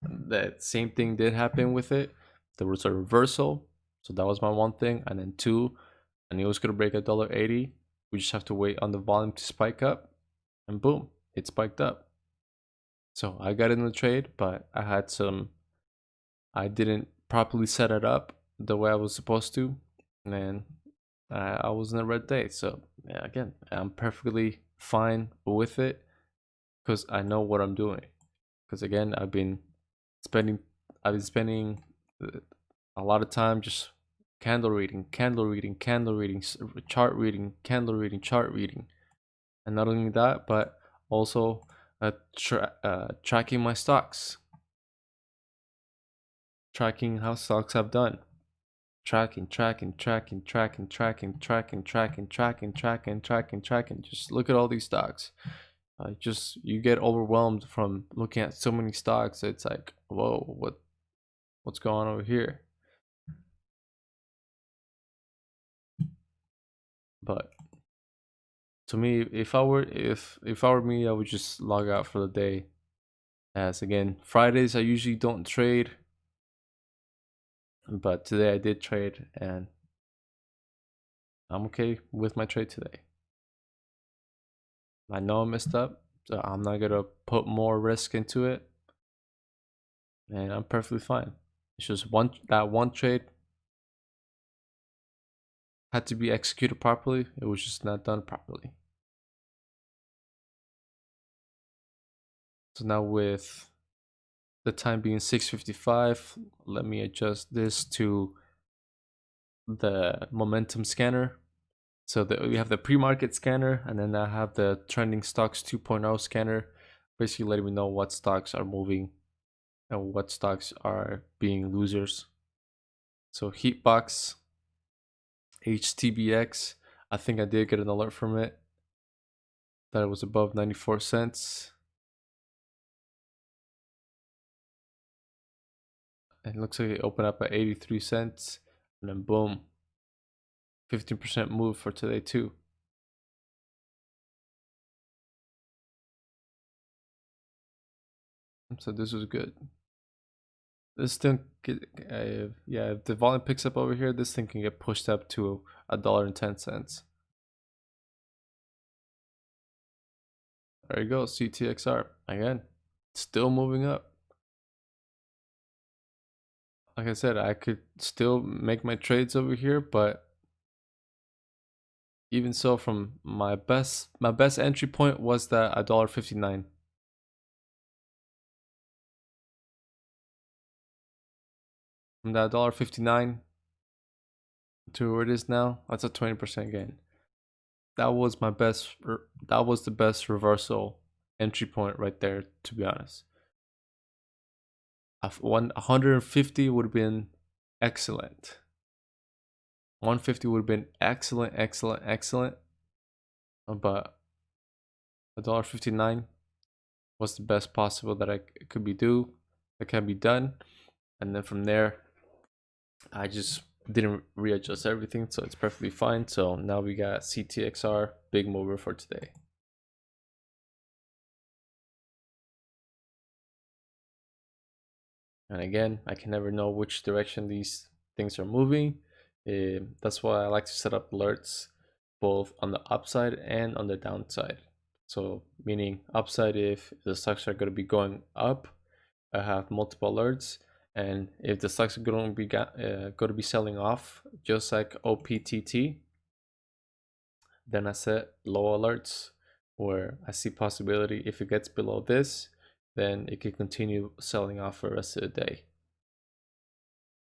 that same thing did happen with it. There was a reversal, so that was my one thing. And then two, I knew it was going to break $1.80. We just have to wait on the volume to spike up, and boom, it spiked up. So I got in the trade, but I didn't properly set it up the way I was supposed to, and I was in a red day. So yeah, again, I'm perfectly fine with it because I know what I'm doing. Because again, I've been spending a lot of time just candle reading, chart reading, chart reading, and not only that, but also tracking my stocks, tracking how stocks have done, tracking. Just look at all these stocks. You get overwhelmed from looking at so many stocks. It's like, whoa, what's going on over here? But to me, if I were me, I would just log out for the day. As again, Fridays I usually don't trade, but today I did trade, and I'm okay with my trade today. I know I messed up, so I'm not gonna put more risk into it, and I'm perfectly fine. It's just that one trade had to be executed properly. It was just not done properly. So now with the time being 6:55, let me adjust this to the momentum scanner. So we have the pre-market scanner, and then I have the trending stocks 2.0 scanner, basically letting me know what stocks are moving and what stocks are being losers. So Heatbox, HTBX, I think I did get an alert from it that it was above 94 cents. It looks like it opened up at 83 cents, and then boom, 15% move for today too. So this was good. This thing, yeah, if the volume picks up over here, this thing can get pushed up to $1.10. There you go, CTXR again, still moving up. Like I said, I could still make my trades over here, but even so, from my best entry point was that $1.59. From that $1.59 to where it is now, that's a 20% gain. That was my best. That was the best reversal entry point right there. To be honest, 150 would have been excellent. 150 would have been excellent, excellent, excellent. But $1.59 was the best possible that I could be do. That can be done, and then from there, I just didn't readjust everything, so it's perfectly fine. So now we got CTXR big mover for today. And again, I can never know which direction these things are moving. That's why I like to set up alerts both on the upside and on the downside. So meaning upside, if the stocks are going to be going up, I have multiple alerts. And if the stocks are going to be selling off, just like OPTT, then I set low alerts where I see possibility if it gets below this, then it could continue selling off for the rest of the day.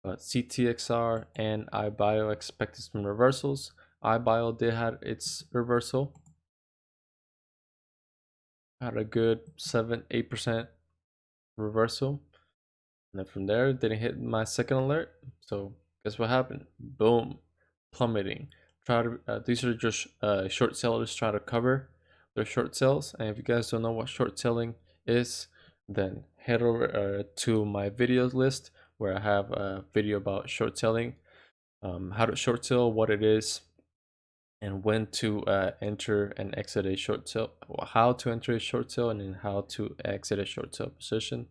But CTXR and iBio expected some reversals. iBio did have its reversal. Had a good 7-8% reversal. And then from there, didn't hit my second alert. So guess what happened? Boom, plummeting. These are just short sellers trying to cover their short sells. And if you guys don't know what short selling is, then head over to my videos list where I have a video about short selling, how to short sell, what it is, and when to enter and exit a short sell, how to enter a short sell, and then how to exit a short sell position.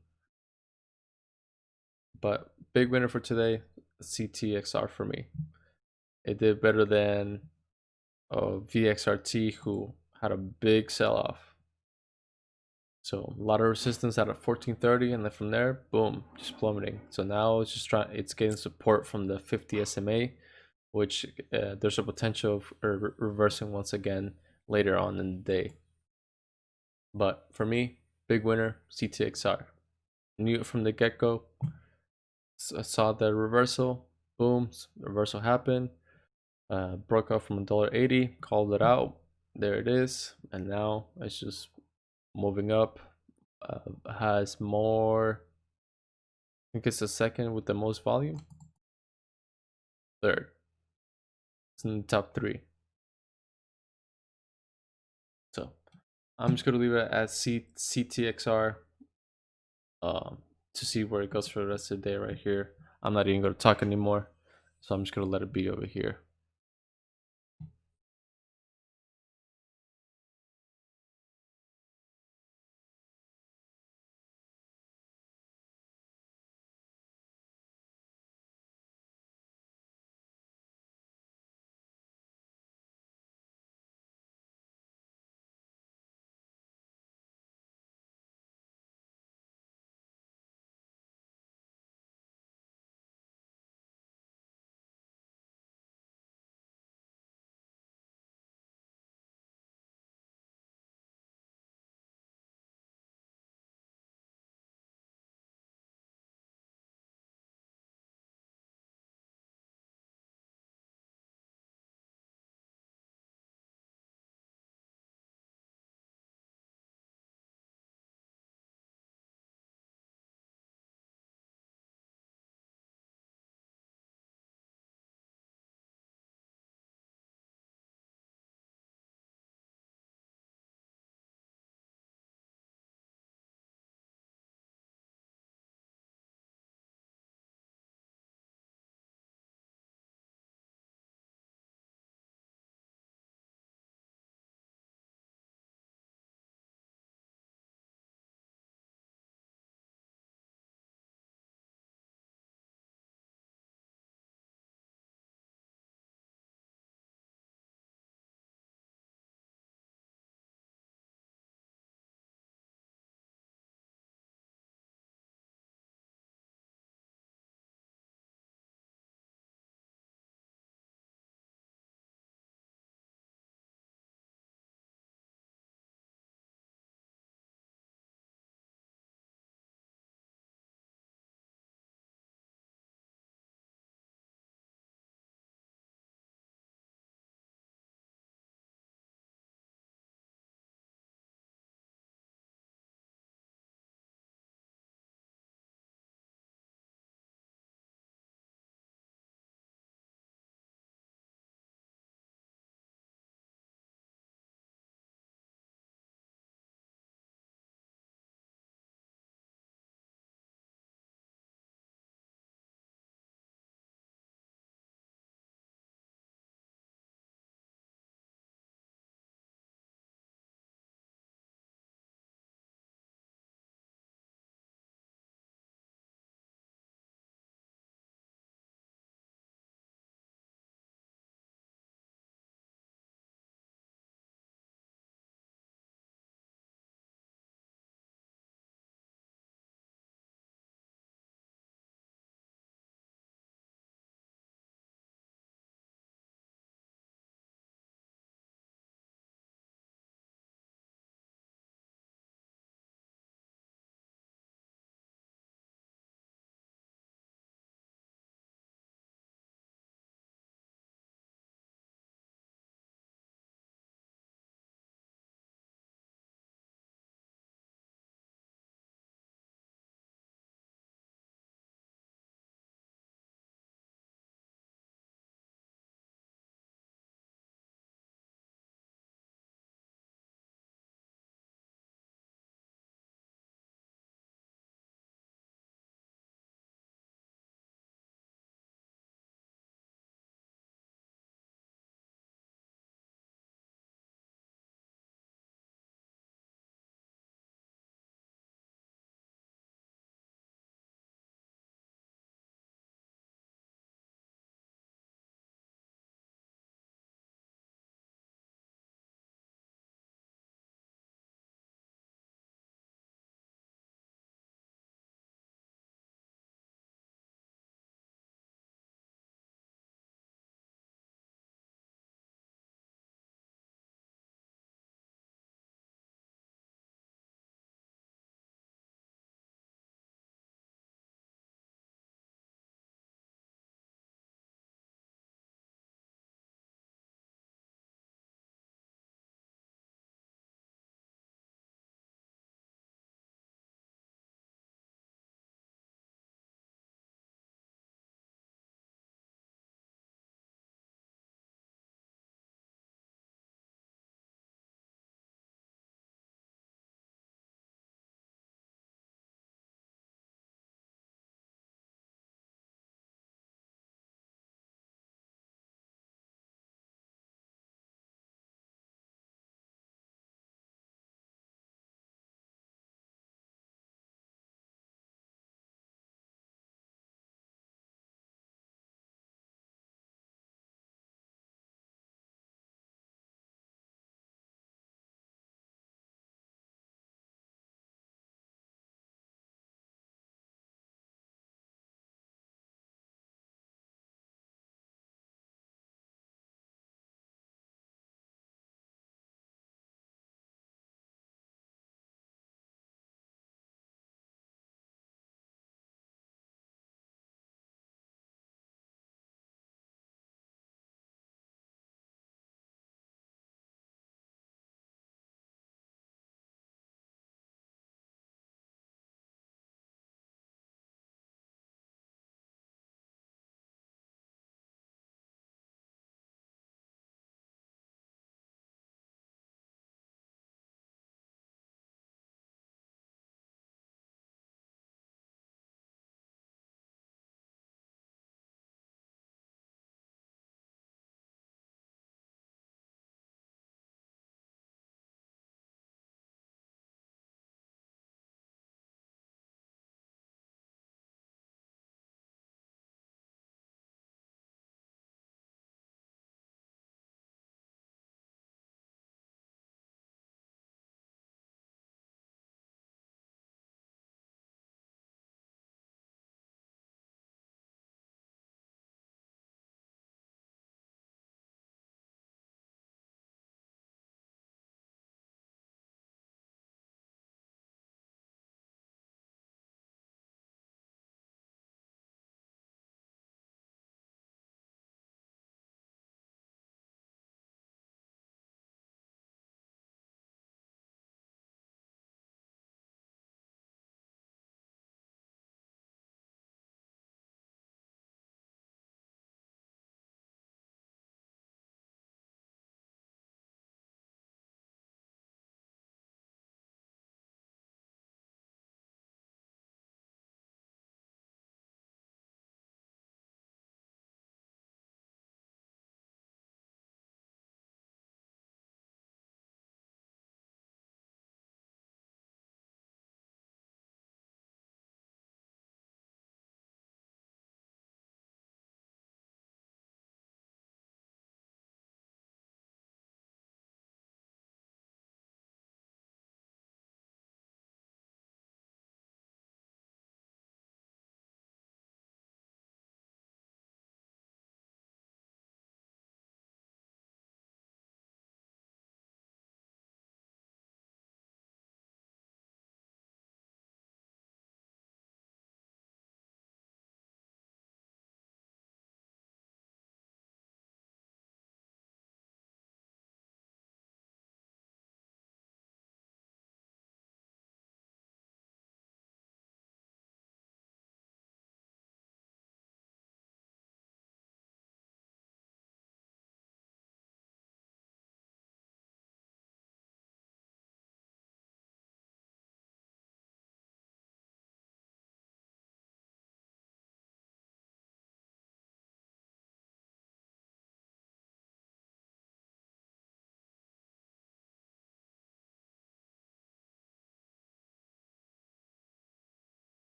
But big winner for today, CTXR for me. It did better than VXRT, who had a big sell-off. So a lot of resistance at 1430, and then from there, boom, just plummeting. So now it's getting support from the 50 SMA, which there's a potential of reversing once again later on in the day. But for me, big winner, CTXR. Knew it from the get-go. Saw the reversal, boom, reversal happened. Broke out from $1.80, called it out. There it is, and now it's just moving up. Has more. I think it's the second with the most volume. Third. It's in the top 3. So I'm just gonna leave it at CTXR to see where it goes for the rest of the day right here. I'm not even gonna talk anymore, so I'm just gonna let it be over here.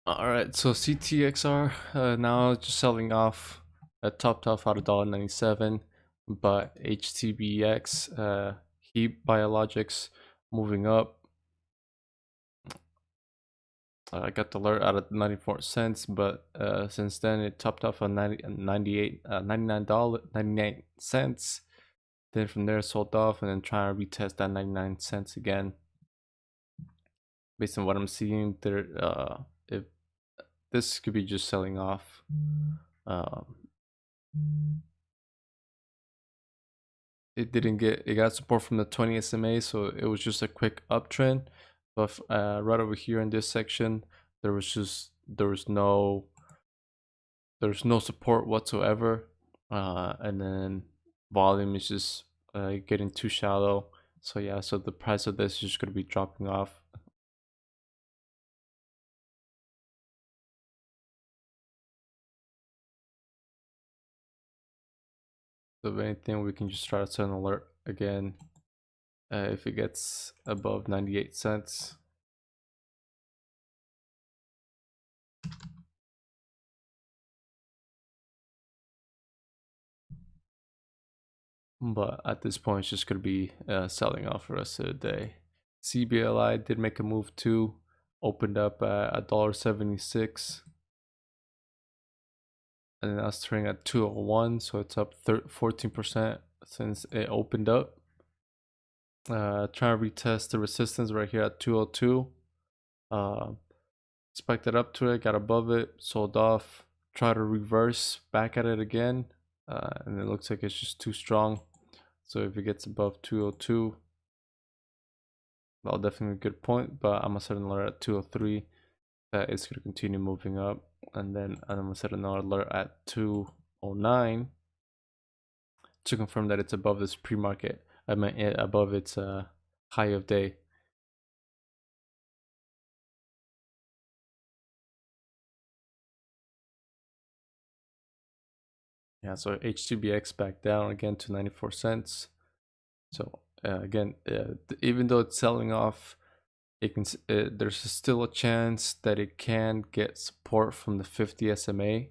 All right, so CTXR now just selling off, topped off at $1.97, but HTBX, Heat Biologics, moving up. I got the alert out of 94 cents, but since then it topped off on 98, $99, 99 cents. Then from there sold off and then trying to retest that 99 cents again. Based on what I'm seeing, there, if this could be just selling off. Um, it got support from the 20 SMA, so it was just a quick uptrend. But right over here in this section, there was no support whatsoever, and then volume is just getting too shallow. So yeah, so the price of this is just going to be dropping off. So if anything, we can just try to set an alert again if it gets above 98 cents. But at this point, it's just going to be selling off for the rest of the day. CBLI did make a move too, opened up at $1.76, and now it's trading at 201, so it's up 14% since it opened up. Trying to retest the resistance right here at 202. Spiked it up to it, got above it, sold off, try to reverse back at it again, and it looks like it's just too strong. So if it gets above 202, well, definitely a good point, but I'm gonna set an alert at 203 that it's gonna continue moving up, and then I'm gonna set another alert at 209 to confirm that it's above this pre-market. I mean, above its high of day. Yeah, so HTBX back down again to 94 cents. So again, even though it's selling off, it can there's still a chance that it can get support from the 50 SMA.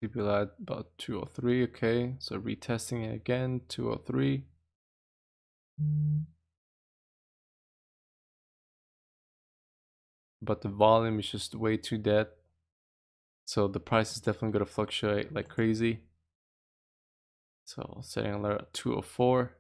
People at about 203. Okay, so retesting it again, 203. But the volume is just way too dead. So the price is definitely going to fluctuate like crazy. So setting alert at 204.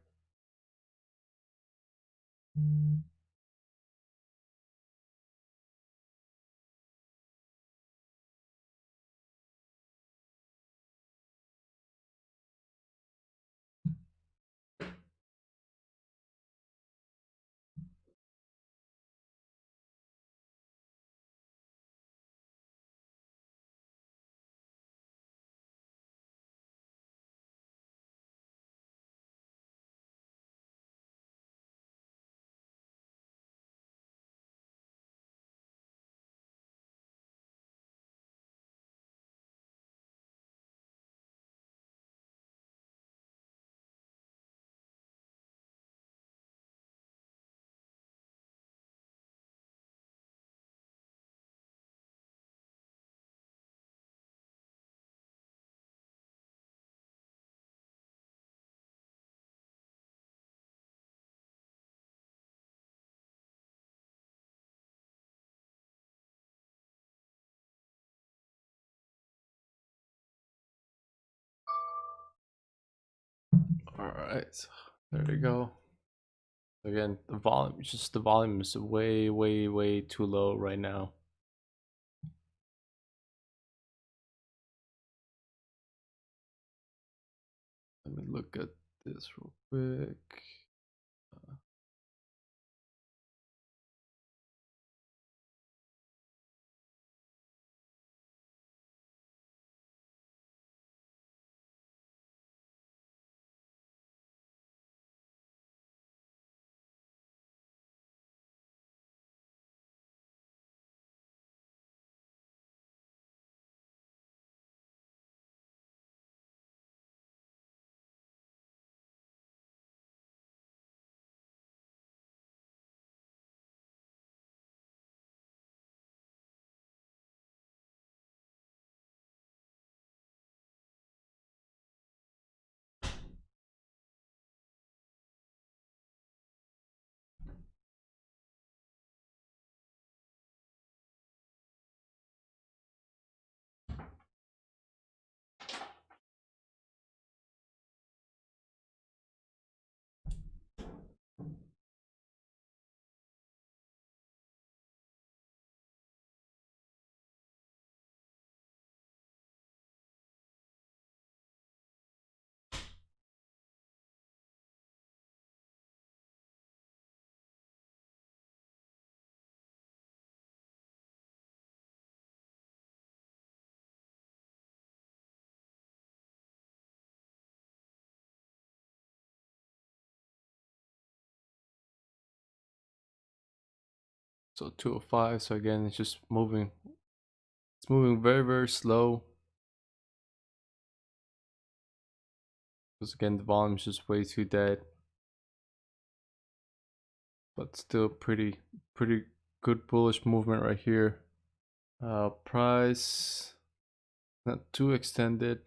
All right, so there you go. Again, the volume is way, way, way too low right now. Let me look at this real quick. So 205. So again, it's just moving. It's moving very, very slow. Because again, the volume is just way too dead. But still pretty good bullish movement right here. Price not too extended.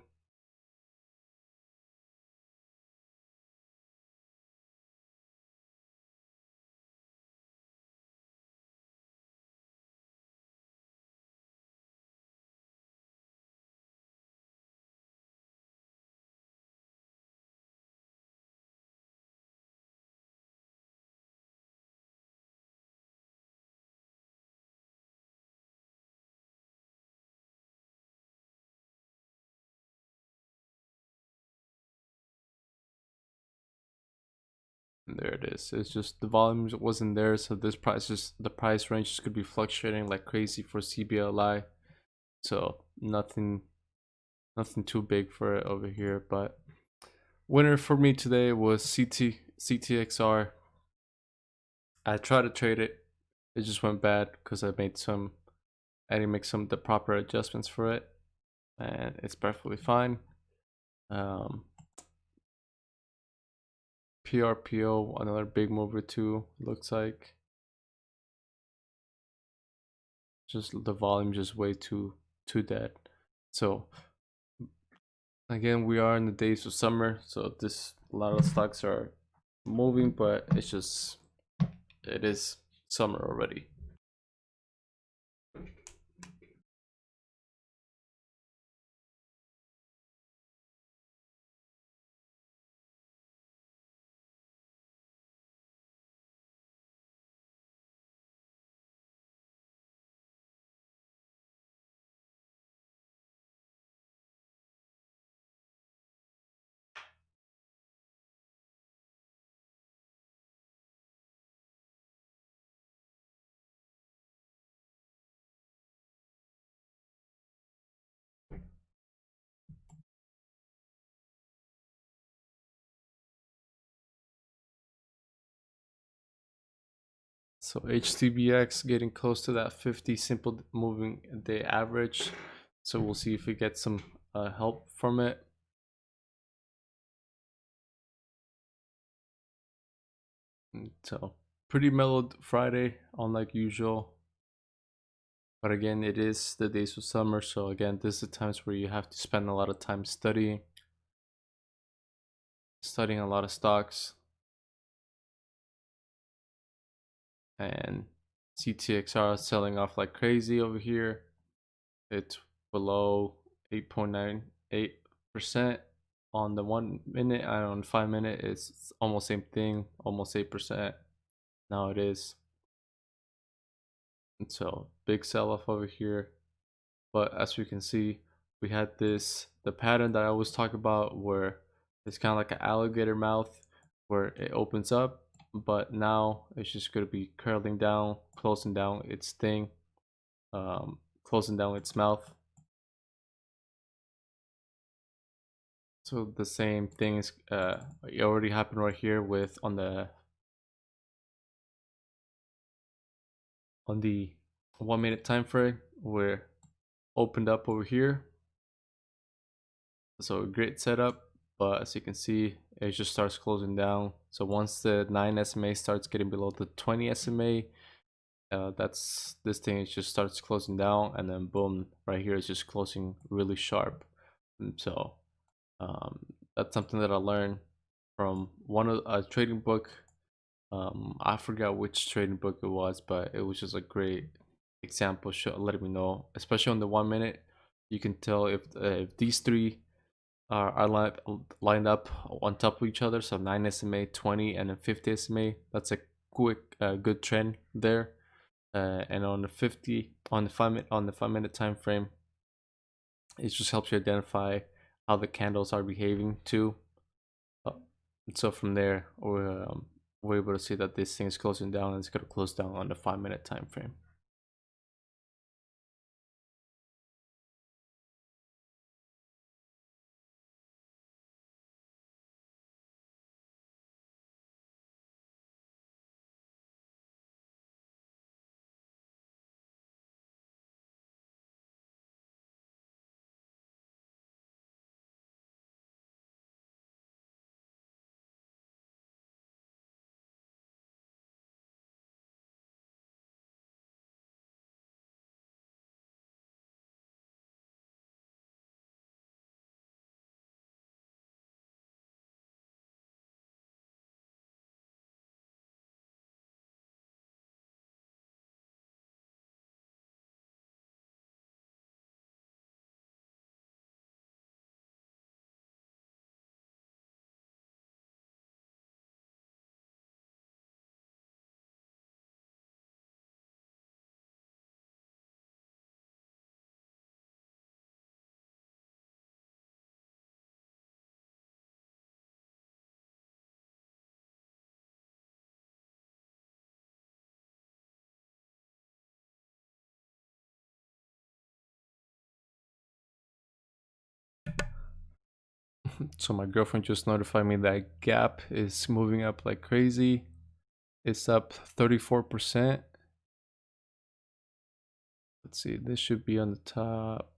And there it is. It's just the volume wasn't there, so this price is the price range could be fluctuating like crazy for CBLI. So nothing too big for it over here. But winner for me today was CTXR. I tried to trade it. It just went bad because I didn't make some the proper adjustments for it, and it's perfectly fine. PRPO, another big mover too, looks like. Just the volume just way too dead. So again, we are in the days of summer, so a lot of stocks are moving, but it is summer already. So HTBX getting close to that 50 simple moving day average. So we'll see if we get some help from it. So pretty mellowed Friday, unlike usual. But again, it is the days of summer, so again, this is the times where you have to spend a lot of time studying a lot of stocks. And CTXR is selling off like crazy over here. It's below 8.98% on the 1 minute, and on 5 minute it's almost same thing, almost 8%. Now it is. And so big sell off over here. But as we can see, we had the pattern that I always talk about where it's kind of like an alligator mouth where it opens up, but now it's just going to be curling down, closing down its thing, closing down its mouth. So the same thing is it already happened right here with on the 1 minute time frame where opened up over here. So a great setup, but as you can see, it just starts closing down. So once the 9 SMA starts getting below the 20 SMA, this thing just starts closing down, and then boom, right here is just closing really sharp. And so that's something that I learned from a trading book. I forgot which trading book it was, but it was just a great example letting me know, especially on the 1 minute, you can tell if these three are lined up on top of each other. So 9 SMA, 20, and then 50 SMA. That's a good trend there. And on the 50, on the 5 minute time frame, it just helps you identify how the candles are behaving too. So from there, we're able to see that this thing is closing down, and it's going to close down on the 5 minute time frame. So my girlfriend just notified me that Gap is moving up like crazy. It's up 34%. Let's see, this should be on the top.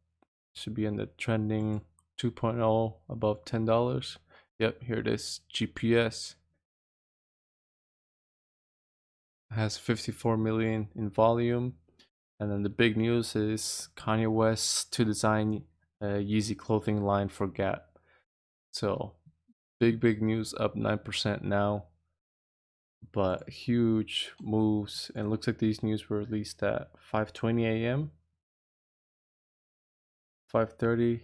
Should be in the trending 2.0 above $10. Yep, here it is. GPS has 54 million in volume. And then the big news is Kanye West to design a Yeezy clothing line for Gap. So big news, up 9% now, but huge moves. And it looks like these news were released at 5:20 a.m. 5:30.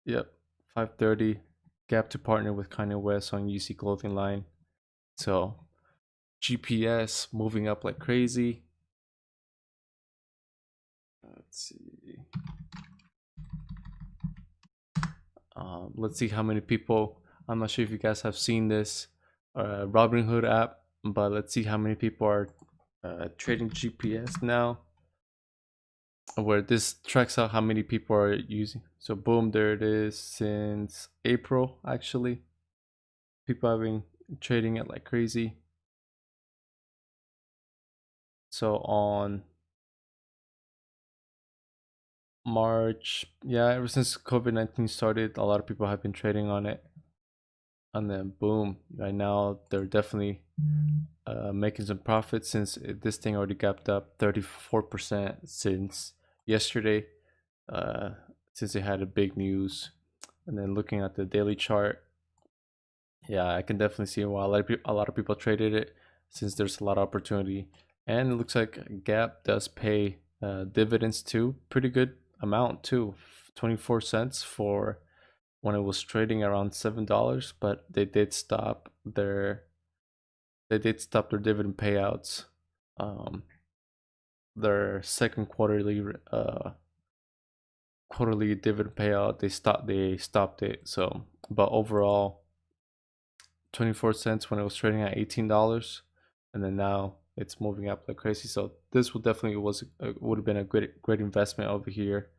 Yep, 5:30. Gap to partner with Kanye West on Yeezy clothing line. So GPS moving up like crazy. Let's see. Let's see how many people. I'm not sure if you guys have seen this Robinhood app, but let's see how many people are trading GPS now. Where this tracks out how many people are using. So boom, there it is since April. Actually, people have been trading it like crazy. So on March, yeah, ever since COVID-19 started, a lot of people have been trading on it. And then boom, right now they're definitely making some profit since this thing already gapped up 34% since yesterday, since it had a big news. And then looking at the daily chart, yeah, I can definitely see why a lot of people traded it since there's a lot of opportunity. And it looks like Gap does pay dividends too, pretty good amount too, 24 cents for when it was trading around $7, but they did stop their dividend payouts. Their second quarterly dividend payout, they stopped it. So, but overall, 24 cents when it was trading at $18, and then now it's moving up like crazy. So this would have been a great investment over here.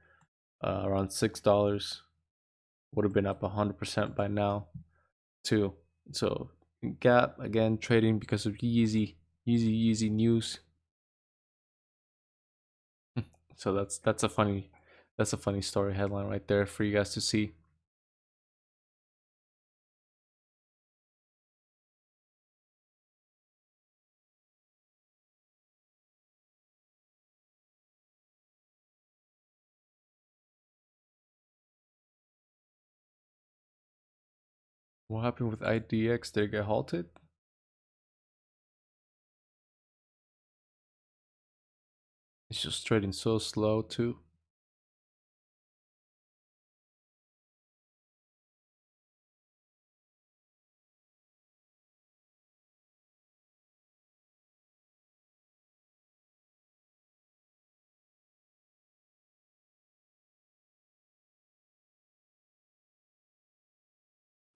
Around $6 would have been up 100% by now too. So Gap again trading because of Yeezy news. So that's a funny story headline right there for you guys to see. What happened with IDX? Did it get halted? It's just trading so slow too.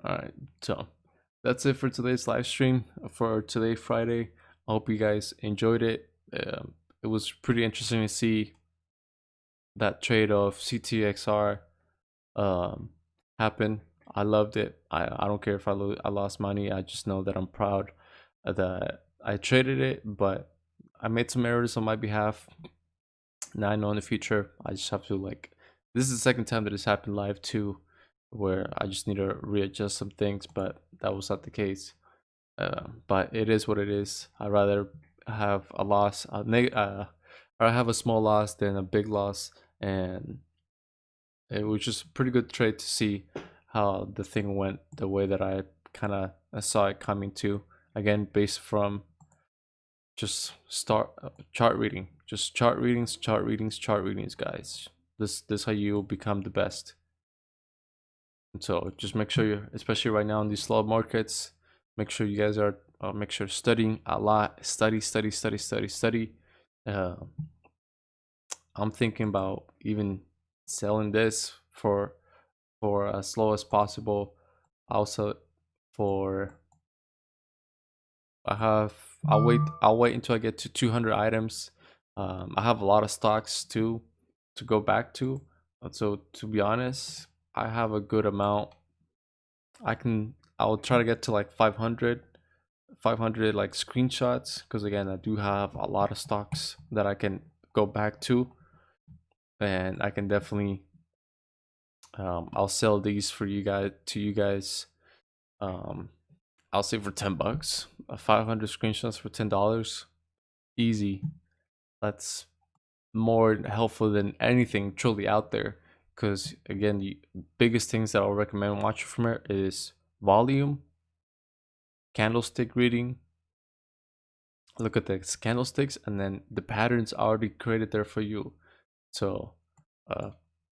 All right, so that's it for today's live stream for today, Friday. I hope you guys enjoyed it. It was pretty interesting to see that trade of CTXR um, happen. I loved it. I don't care if I lost money. I just know that I'm proud that I traded it, but I made some errors on my behalf. Now I know in the future I just have to this is the second time that it's happened live too, where I just need to readjust some things, but that was not the case. But it is what it is. I'd rather have a loss, or have a small loss than a big loss, and it was just a pretty good trade to see how the thing went the way that I kind of saw it coming to. Again, based from just start chart reading, just chart readings, guys. This how you become the best. And so just make sure you're, especially right now in these slow markets, make sure you guys are make sure studying a lot. Study. Uh, I'm thinking about even selling this for as slow as possible. Also, for I have I'll wait until I get to 200 items. I have a lot of stocks too to go back to. So to be honest, I have a good amount I'll try to get to like 500 like screenshots, because again, I do have a lot of stocks that I can go back to, and I can definitely I'll sell these for you guys. I'll say for $10, 500 screenshots for $10, easy. That's more helpful than anything truly out there, because again, the biggest things that I'll recommend watching from it is volume, candlestick reading. Look at the candlesticks, and then the patterns already created there for you. So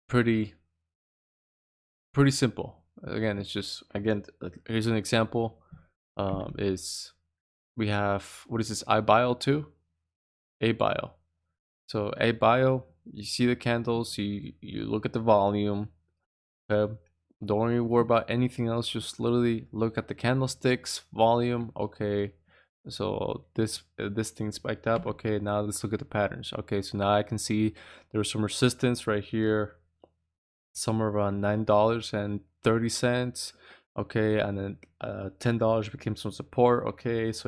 pretty simple. Again, it's just, again, here's an example. Is we have, what is this, iBio 2, abio. So abio, you see the candles, you look at the volume. Don't really worry about anything else, just literally look at the candlesticks, volume. Okay, so this thing spiked up. Okay, now let's look at the patterns. Okay, so now I can see there was some resistance right here, somewhere around $9.30. Okay, and then $10 became some support. Okay, so